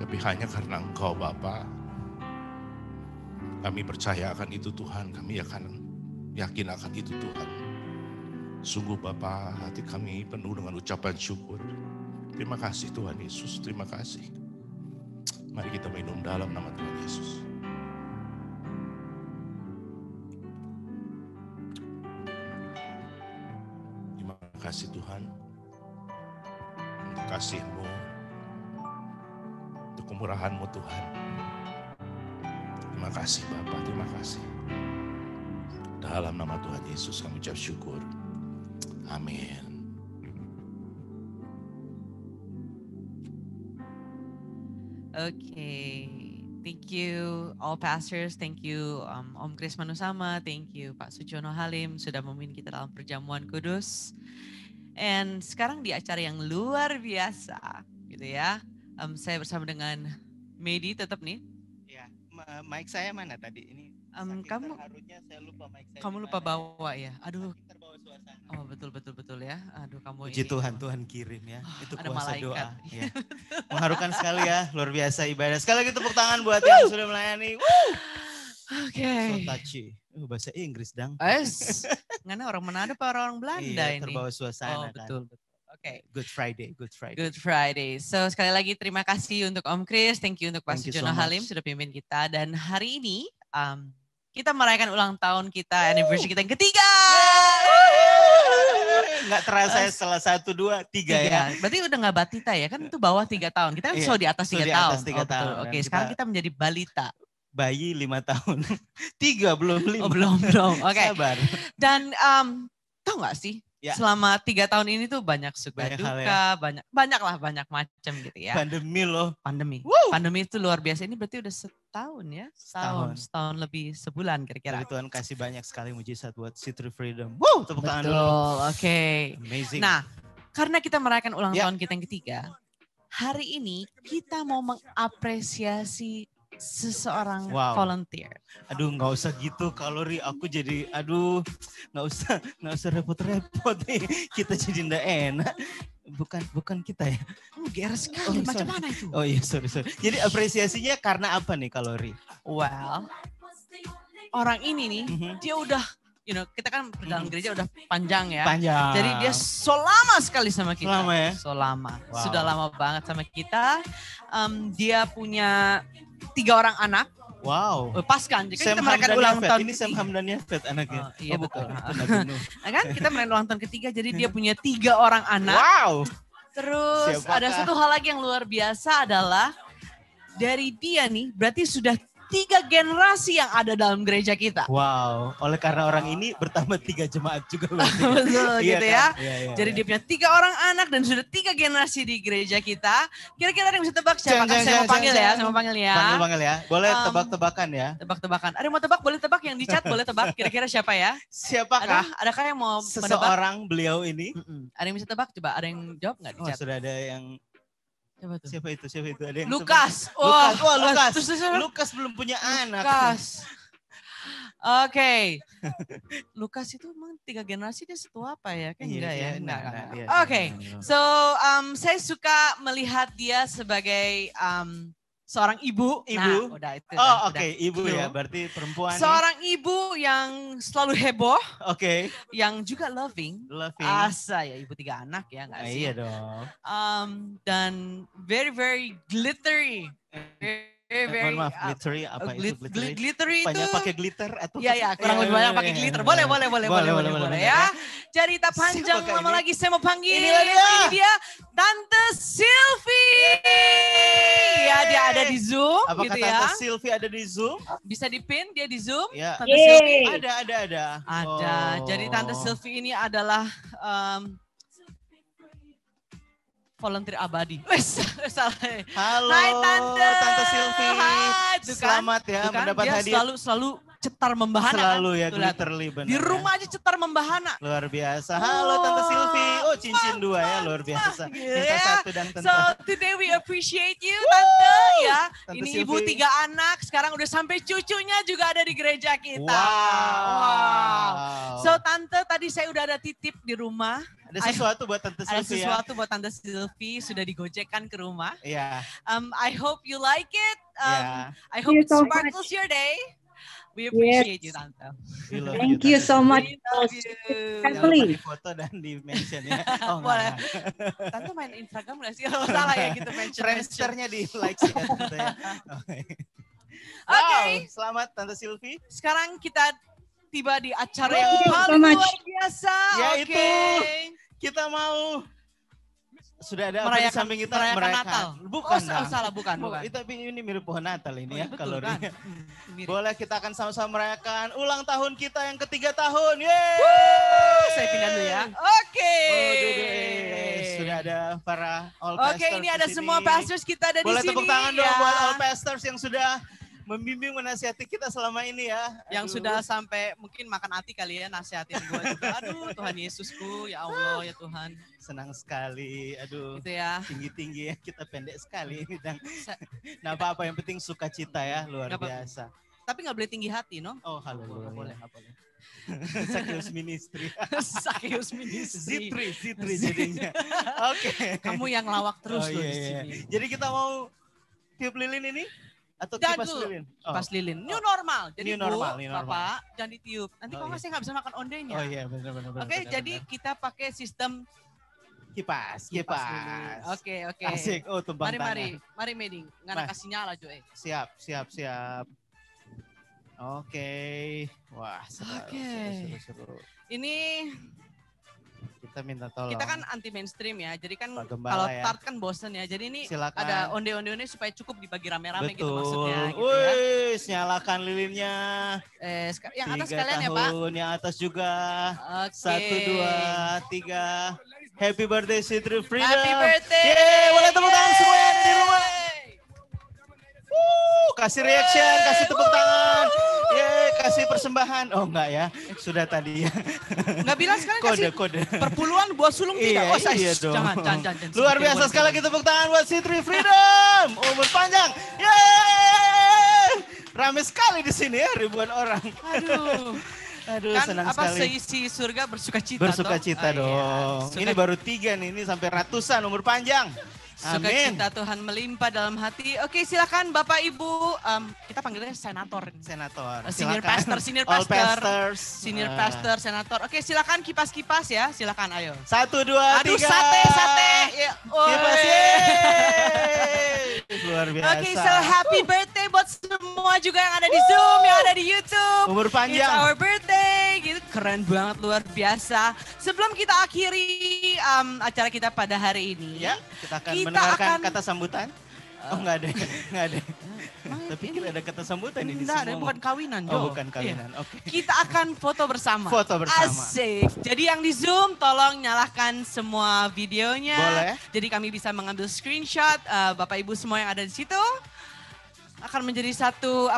Tapi hanya karena Engkau Bapa. Kami percaya akan itu Tuhan. Kami akan yakin akan itu Tuhan. Sungguh Bapa, hati kami penuh dengan ucapan syukur. Terima kasih Tuhan Yesus, terima kasih. Mari kita minum dalam nama Tuhan Yesus. Terima kasih Tuhan, untuk kasih-Mu, untuk kemurahan-Mu Tuhan. Terima kasih Bapa, terima kasih. Dalam nama Tuhan Yesus kami ucap syukur. Amin. Okay, thank you all pastors, thank you Om Kris Manusama, thank you Pak Sujono Halim sudah memimpin kita dalam perjamuan kudus. And sekarang di acara yang luar biasa, gitu ya. Saya bersama dengan Medi tetap nih. Ya, mic saya mana tadi? Ini kamu terharunya saya lupa mic saya. Kamu lupa bawa ya? Aduh. Terbawa suasana. Oh betul ya. Aduh kamu Puji ini. Tuhan, Tuhan kirim ya. Itu ada kuasa malaikat. doa. Ya. Mengharukan sekali ya, luar biasa ibadah. Sekali lagi tepuk tangan buat yang sudah melayani. Oke. So touchy. Bahasa Inggris dang. Ngana orang Manado apa orang Belanda Iya, ini? terbawa suasana kan. Betul. Oke. Good Friday. Good Friday. So sekali lagi terima kasih untuk Om Kris, thank you untuk Pak Thank you Sujono so Halim much. sudah pimpin kita. Dan hari ini kita merayakan ulang tahun kita, anniversary kita yang ketiga. Nggak terasa ya setelah 1, 2, 3 ya. Berarti udah nggak batita ya, kan itu bawah 3 tahun. Kita kan Iya, di atas 3 di tahun. atas 3 tahun. Oke, Dan sekarang kita menjadi balita. Bayi 5 tahun. 3 belum 5. Oh, belum. Oke. Sabar. Dan tahu nggak sih? Ya. Selama 3 tahun ini tuh banyak suka Banyak hal duka, banyak macam gitu ya. Pandemi loh. Pandemi itu luar biasa. Ini berarti udah setahun ya? Setahun lebih sebulan kira-kira. Tapi Tuhan kasih banyak sekali mujizat buat City Freedom. Wow, tepuk tangan dulu. Betul, oke. Amazing. Nah, karena kita merayakan ulang tahun kita yang ketiga, hari ini kita mau mengapresiasi seseorang volunteer. Aduh, nggak usah gitu kalori. Aku jadi, nggak usah repot-repot nih. Kita jadi nggak enak. Bukan kita ya. GR sekali, macam mana itu? Oh iya, sorry. Jadi apresiasinya karena apa nih kalori? Well, orang ini nih, dia udah, kita kan dalam gereja udah panjang ya. Panjang. Jadi dia so lama sekali sama kita. Lama ya? So lama. Wow. Sudah lama banget sama kita. Dia punya 3 orang anak. Wow. Pas kan? Jadi Sam kita merayakan Hamdan ulang Yafet. tahun Ini Sam Hamdan Yafet anaknya. Iya betul. Bukan. Nabi Nuh. Nah, kan kita merayakan ulang tahun ketiga, jadi dia punya 3 orang anak. Wow. Terus Siapakah? ada satu hal lagi yang luar biasa adalah dari dia nih, berarti sudah 3 generasi yang ada dalam gereja kita. Wow. Oleh karena orang ini bertambah 3 jemaat juga. Betul Iya gitu kan? ya. Iya, Jadi dia punya 3 orang anak dan sudah 3 generasi di gereja kita. Kira-kira ada yang bisa tebak siapa? Saya mau panggil ya, saya mau panggil ya. Panggil ya. Boleh tebak-tebakan ya. Tebak-tebakan. Ada yang mau tebak? Boleh tebak, yang di chat boleh tebak. Kira-kira siapa ya? Siapakah Adakah yang mau menebak? seseorang beliau ini? Ada yang bisa tebak? Coba ada yang jawab nggak di Oh, chat? sudah ada yang Coba tuh. Siapa itu? Ada yang Lukas. tebak? Lukas. Wah, Lukas. Terus. Lukas belum punya anak. Lukas. Oke. Lukas itu emang 3 generasi dia setua apa ya? Kan enggak ya? Enggak. Iya, Oke. So, saya suka melihat dia sebagai seorang ibu. Nah, udah itu. Oh, udah. oke. Ibu Clue. ya, berarti perempuan. Seorang ibu yang selalu heboh, Oke. yang juga loving. Asa ya, ibu 3 anak ya, enggak sih? Iya dong. Dan very, very glittery. Very, Mohon maaf, glittery apa itu glittery? Glittery itu. Banyak pakai glitter atau? Iya, kurang lebih banyak pakai glitter. Boleh ya. Cerita panjang lama lagi saya mau panggil. Ini dia Tante Sylvie. Ya, dia ada di Zoom. Apakah gitu Tante ya. Sylvie ada di Zoom? Bisa dipin dia di Zoom. Ya. Tante Sylvie. Ada. Ada. Jadi Tante Sylvie ini adalah volunteer abadi. Salah. Halo, Hai Tante Sylvie. Hai, Selamat ya mendapat dia hadiah. Selalu cetar membahana. Selalu kan? ya, Tuh, lihat. glitterly benar. Di rumah aja cetar membahana. Luar biasa. Halo Tante Sylvie. Oh, cincin 2 ya, luar biasa. Minta 1 dan Tante. So today we appreciate you Tante ya. Tante Ini Sylvie. ibu 3 anak, sekarang udah sampai cucunya juga ada di gereja kita. Wow. So Tante tadi saya udah ada titip di rumah. Ada sesuatu buat Tante Ada Sylvie ya. sesuatu buat Tante Sylvie, sudah digojekkan ke rumah. Iya. I hope you like it. Yeah. I hope Thank you it so sparkles your day. We appreciate you, Tante. Thank you so much. We love you. Jangan lupa di foto dan di mention ya. Oh, Boleh. enggak. Tante main Instagram nggak sih? Oh, salah ya gitu mention. Friendster-nya di like ya Tante ya. Oke. Wow, selamat Tante Sylvie. Sekarang kita tiba di acara yang Thank you so paling much. luar biasa. Yaitu Oke. kita mau sudah ada apa di Merayakan- samping kita merayakan Natal. Bukan. Oh, salah, bukan. Tapi ini mirip pohon Natal ini Oh, ya iya, betul kalorinya. kan? Mirip. Boleh kita akan sama-sama merayakan ulang tahun kita yang ke-3 tahun. Yeay! Saya pindah dulu ya. Oke. Oh, duduk. Sudah ada para all pastors. Oke, ini ada di semua sini. pastors kita ada Boleh di sini. tepuk tangan dong ya. buat all pastors yang sudah membimbing menasihati kita selama ini ya. Yang Aduh. sudah sampai mungkin makan hati kali ya nasihatin gue juga. Aduh Tuhan Yesusku, ya Allah ya Tuhan. Senang sekali. Aduh. Gitu ya. Tinggi-tinggi ya, kita pendek sekali ini. Nah apa yang penting sukacita ya, luar Nggak apa- biasa. Tapi nggak boleh tinggi hati, no? Oh haleluya. Nggak boleh, nggak boleh. Sakius Ministry. Sakius Ministry. Zitri jadinya. Oke. Kamu yang lawak terus Oh, loh iya, di iya. sini. Jadi kita mau tiup lilin ini? Atau kipas Dagu. lilin? Oh. Kipas lilin. New normal. Jadi New normal, Bu, new normal. Bapak, jangan ditiup. Nanti Oh, kalau iya. saya nggak bisa makan ondenya. Oh iya benar-benar. Oke, jadi kita pakai sistem kipas. lilin. Oke. Asik. Oh tumpang tangan. Mari Meding. Nggak ada Mas. kasih nyala, Joy. Siap. Oke. Wah, seru. Ini Kita minta tolong. kita kan anti mainstream ya. Jadi kan Pak Gembala kalau ya. tart kan bosen ya. Jadi ini Silakan. ada onde-onde supaya cukup dibagi rame-rame gitu Betul. maksudnya. Gitu ya. Wih, nyalakan lilinnya. Yang atas 3 sekalian ya Pak. tahun, yang atas juga. Oke. 1, 2, 3. Happy birthday Sitri Freedom. Happy birthday. Yeay, boleh tepuk tangan semua yang di rumah. Kasih reaction, kasih tepuk tangan. Yeay, kasih persembahan. Oh enggak ya, sudah tadi ya. Nggak bilang sekarang kasih Kode. perpuluhan buah sulung tidak. Iya, Oh, saya, iya dong. Jangan. Luar biasa sekali lagi tepuk tangan buat Sitri Freedom. Umur panjang. Yeay. Rame sekali di sini ya, ribuan orang. Aduh, Kan senang apa sekali. seisi surga bersuka cita. Bersuka cita toh? dong. Iya. Ini baru 3 nih, ini sampai ratusan umur panjang. Sukacita Tuhan melimpah dalam hati. Oke, silakan Bapak Ibu. Kita panggilnya senator. Senator. Senior Silakan. pastor, All pastors. senior pastor, senator. Oke, silakan kipas-kipas ya. Silakan, ayo. 1, 2, 3. Aduh, sate. Ya, Kipas, yeay. Luar biasa. Oke, so happy birthday buat semua juga yang ada di Zoom, yang ada di YouTube. Umur panjang. It's our birthday. Gitu, keren banget, luar biasa. Sebelum kita akhiri acara kita pada hari ini, Ya, kita akan mendengarkan kata sambutan. Oh, enggak ada. Tapi kira ada kata sambutan ini Enggak, semua. bukan kawinan, Jo. Oh, bukan kawinan. Oke. Kita akan foto bersama. Foto bersama. Asik. Jadi yang di Zoom tolong nyalakan semua videonya. Boleh. Jadi kami bisa mengambil screenshot. Bapak Ibu semua yang ada di situ akan menjadi satu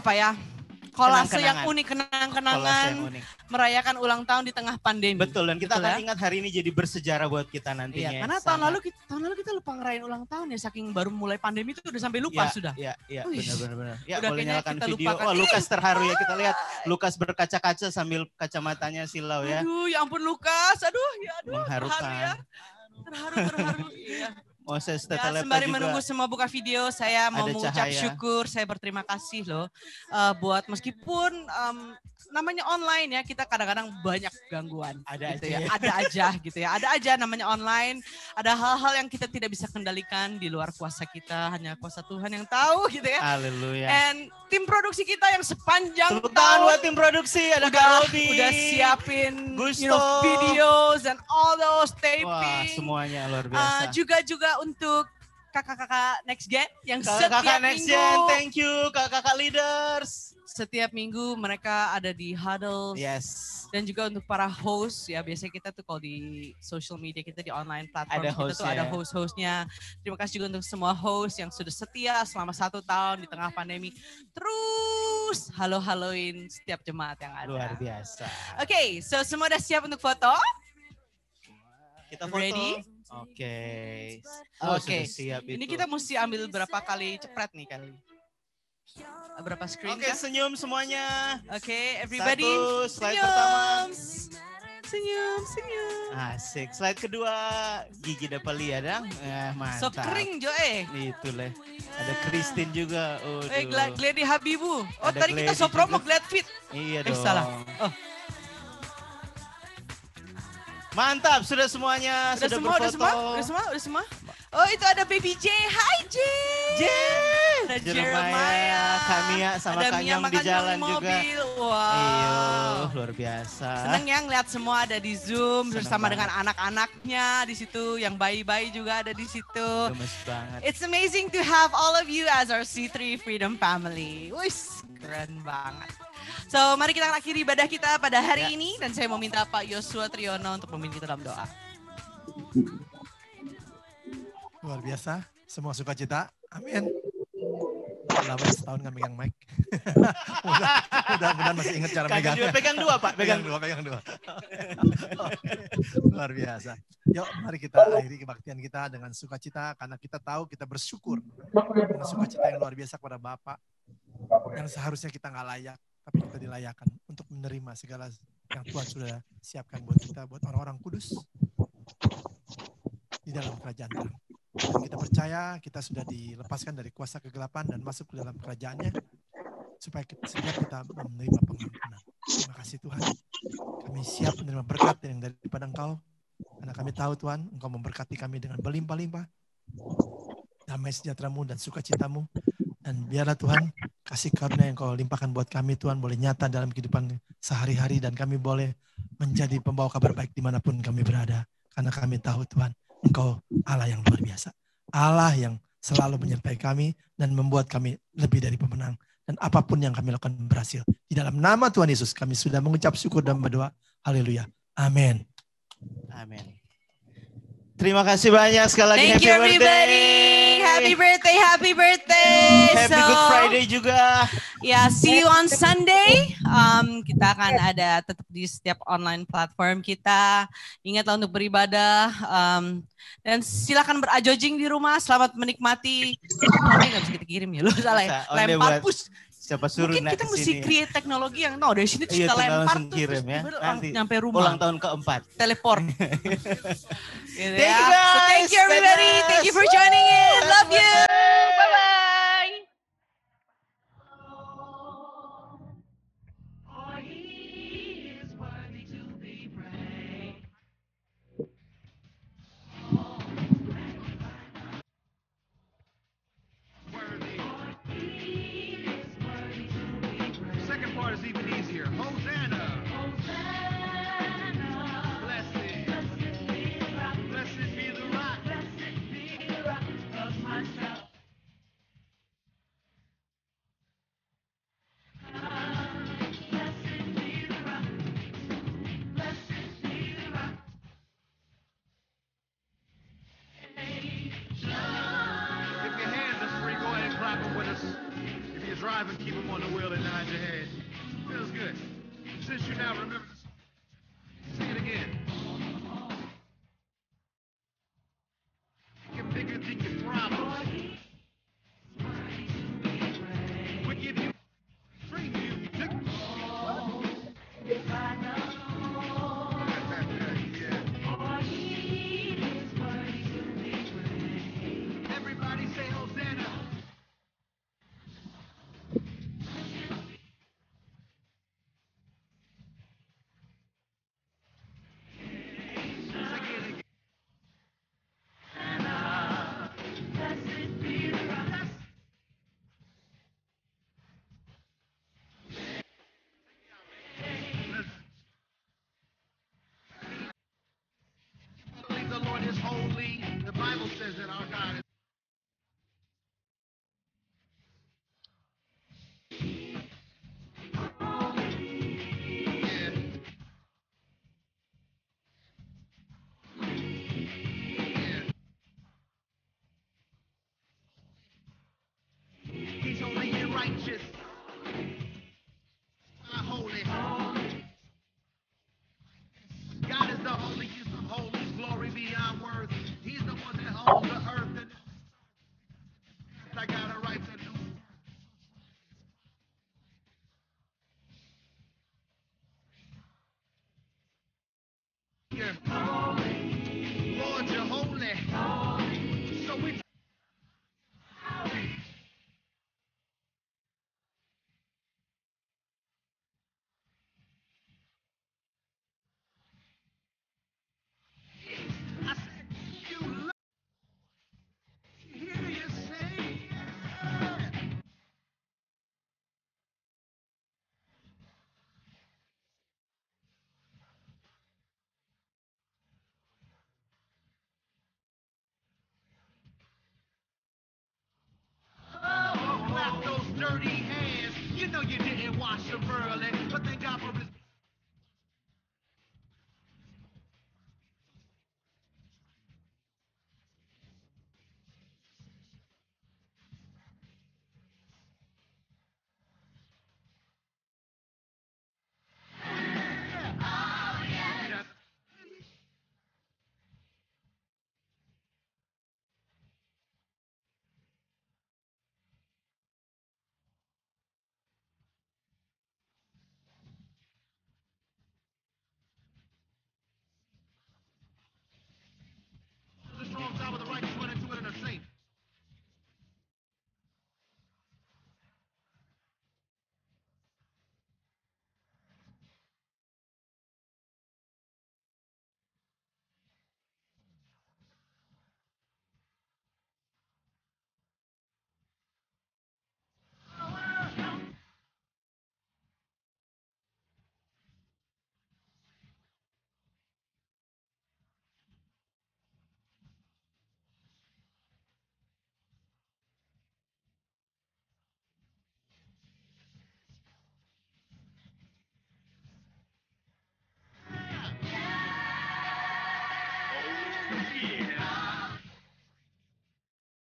kolase yang unik, kenang-kenangan merayakan ulang tahun di tengah pandemi. Betul, dan kita Betul, akan ingat hari ini jadi bersejarah buat kita nantinya. Iya, karena tahun lalu kita lupa ngerayain ulang tahun ya, saking baru mulai pandemi itu udah sampai lupa sudah. Iya, Wih. benar. Ya, Udah boleh kayaknya nyalakan kita video. lupakan. Wah, Lukas terharu ya, kita lihat Lukas berkaca-kaca sambil kacamatanya silau ya. Aduh, ya ampun Lukas. Aduh. Mengharukan. Terharu. Iya. Moses Ya, Teteleta sembari juga. menunggu semua buka video, saya mau Ada mengucap cahaya. syukur, saya berterima kasih loh buat meskipun namanya online ya, kita kadang-kadang banyak gangguan. Ada gitu aja ya. Ada aja gitu ya. Ada aja namanya online, ada hal-hal yang kita tidak bisa kendalikan di luar kuasa kita, hanya kuasa Tuhan yang tahu gitu ya. Haleluya. And tim produksi kita yang sepanjang Tepuk tangan buat tim produksi, ada Kak Robi. udah siapin Gusto. videos and all those taping. Wah, semuanya luar biasa. Juga untuk kakak-kakak Next Gen yang Kakak setiap Next minggu, Gen, thank you. Kakak Leaders. setiap minggu mereka ada di huddle. Yes. Dan juga untuk para host ya, biasanya kita tuh kalau di social media kita di online platform Ada kita tuh hostnya. ada host-hostnya. Terima kasih juga untuk semua host yang sudah setia selama 1 tahun di tengah pandemi. Terus halo-haloin setiap jemaat yang ada. Luar biasa. Oke, so semua udah siap untuk foto? Kita foto. Ready? Oke. Oke. Sudah siap Ini itu. kita mesti ambil berapa kali cepret nih kali? Berapa screen Oke, kah? senyum semuanya. Oke, everybody. Satu, slide senyum. pertama. Senyum. Asik. Slide kedua, Gigi Dapalia dong. So Mantap. kering Jo Itu lah. Ada Christine juga. Glady Habibu. Oh, Ada tadi kita Glady so promo juga. Glad Fit. Iya dong. Salah. Oh, Mantap, sudah semuanya. udah Sudah semua, berfoto. udah semua. Oh, itu ada Baby J. Hai J. Ada Jeremiah. Kamia sama ada Kanyong Mia di makan jalan di juga. mobil. Wow. Iya, luar biasa. Seneng ya ngeliat semua ada di Zoom Seneng bersama banget. dengan anak-anaknya di situ, yang bayi-bayi juga ada di situ. Gemes banget. It's amazing to have all of you as our C3 Freedom family. Wih, keren banget. So, mari kita akhiri ibadah kita pada hari ini dan saya mau minta Pak Yosua Triyono untuk memimpin kita dalam doa. Luar biasa, semua sukacita. Amin. Lama setahun nggak megang mic. Mudah-mudahan masih ingat cara megang. Pegang dua, Pak. Pegang dua. Luar biasa. Yuk, mari kita akhiri kebaktian kita dengan sukacita karena kita tahu kita bersyukur dengan sukacita yang luar biasa kepada Bapak yang seharusnya kita nggak layak, tapi kita dilayakkan untuk menerima segala yang Tuhan sudah siapkan buat kita, buat orang-orang kudus di dalam kerajaan terang. Dan kita percaya kita sudah dilepaskan dari kuasa kegelapan dan masuk ke dalam kerajaannya supaya kita menerima pengampunan. Terima kasih Tuhan. Kami siap menerima berkat yang daripada Engkau. Karena kami tahu Tuhan, Engkau memberkati kami dengan berlimpah-limpah. Damai sejahtera-Mu dan sukacita-Mu. Dan biarlah Tuhan, kasih karunia yang Kau limpahkan buat kami Tuhan boleh nyata dalam kehidupan sehari-hari. Dan kami boleh menjadi pembawa kabar baik dimanapun kami berada. Karena kami tahu Tuhan, Engkau Allah yang luar biasa. Allah yang selalu menyertai kami dan membuat kami lebih dari pemenang. Dan apapun yang kami lakukan berhasil. Di dalam nama Tuhan Yesus kami sudah mengucap syukur dan berdoa. Haleluya. Amin. Amin. Terima kasih banyak sekali lagi. Thank you everybody. Happy birthday. Happy Good Friday juga. Ya, see you on Sunday. Kita akan ada tetap di setiap online platform kita. Ingatlah untuk beribadah. Dan silakan berajojing di rumah. Selamat menikmati. Ini nggak bisa kita kirim ya, lo salah ya. Oh, ini Lempar buat push. Siapa suruh Mungkin kita mesti create teknologi yang dari sini terus kita lempar tuh kirim ya. Nanti nyampe rumah. Ulang tahun keempat. Teleport. Thank you guys. So thank you everybody. Thank you for joining in. Love you. Bye-bye. Second part is even easier. Hosanna. Blessed. Blessed be the rock. Of my salvation. If your hands are free, go ahead and clap them with us. If you're driving, keep them on the wheel and nod your head. Feels good. Since you now remember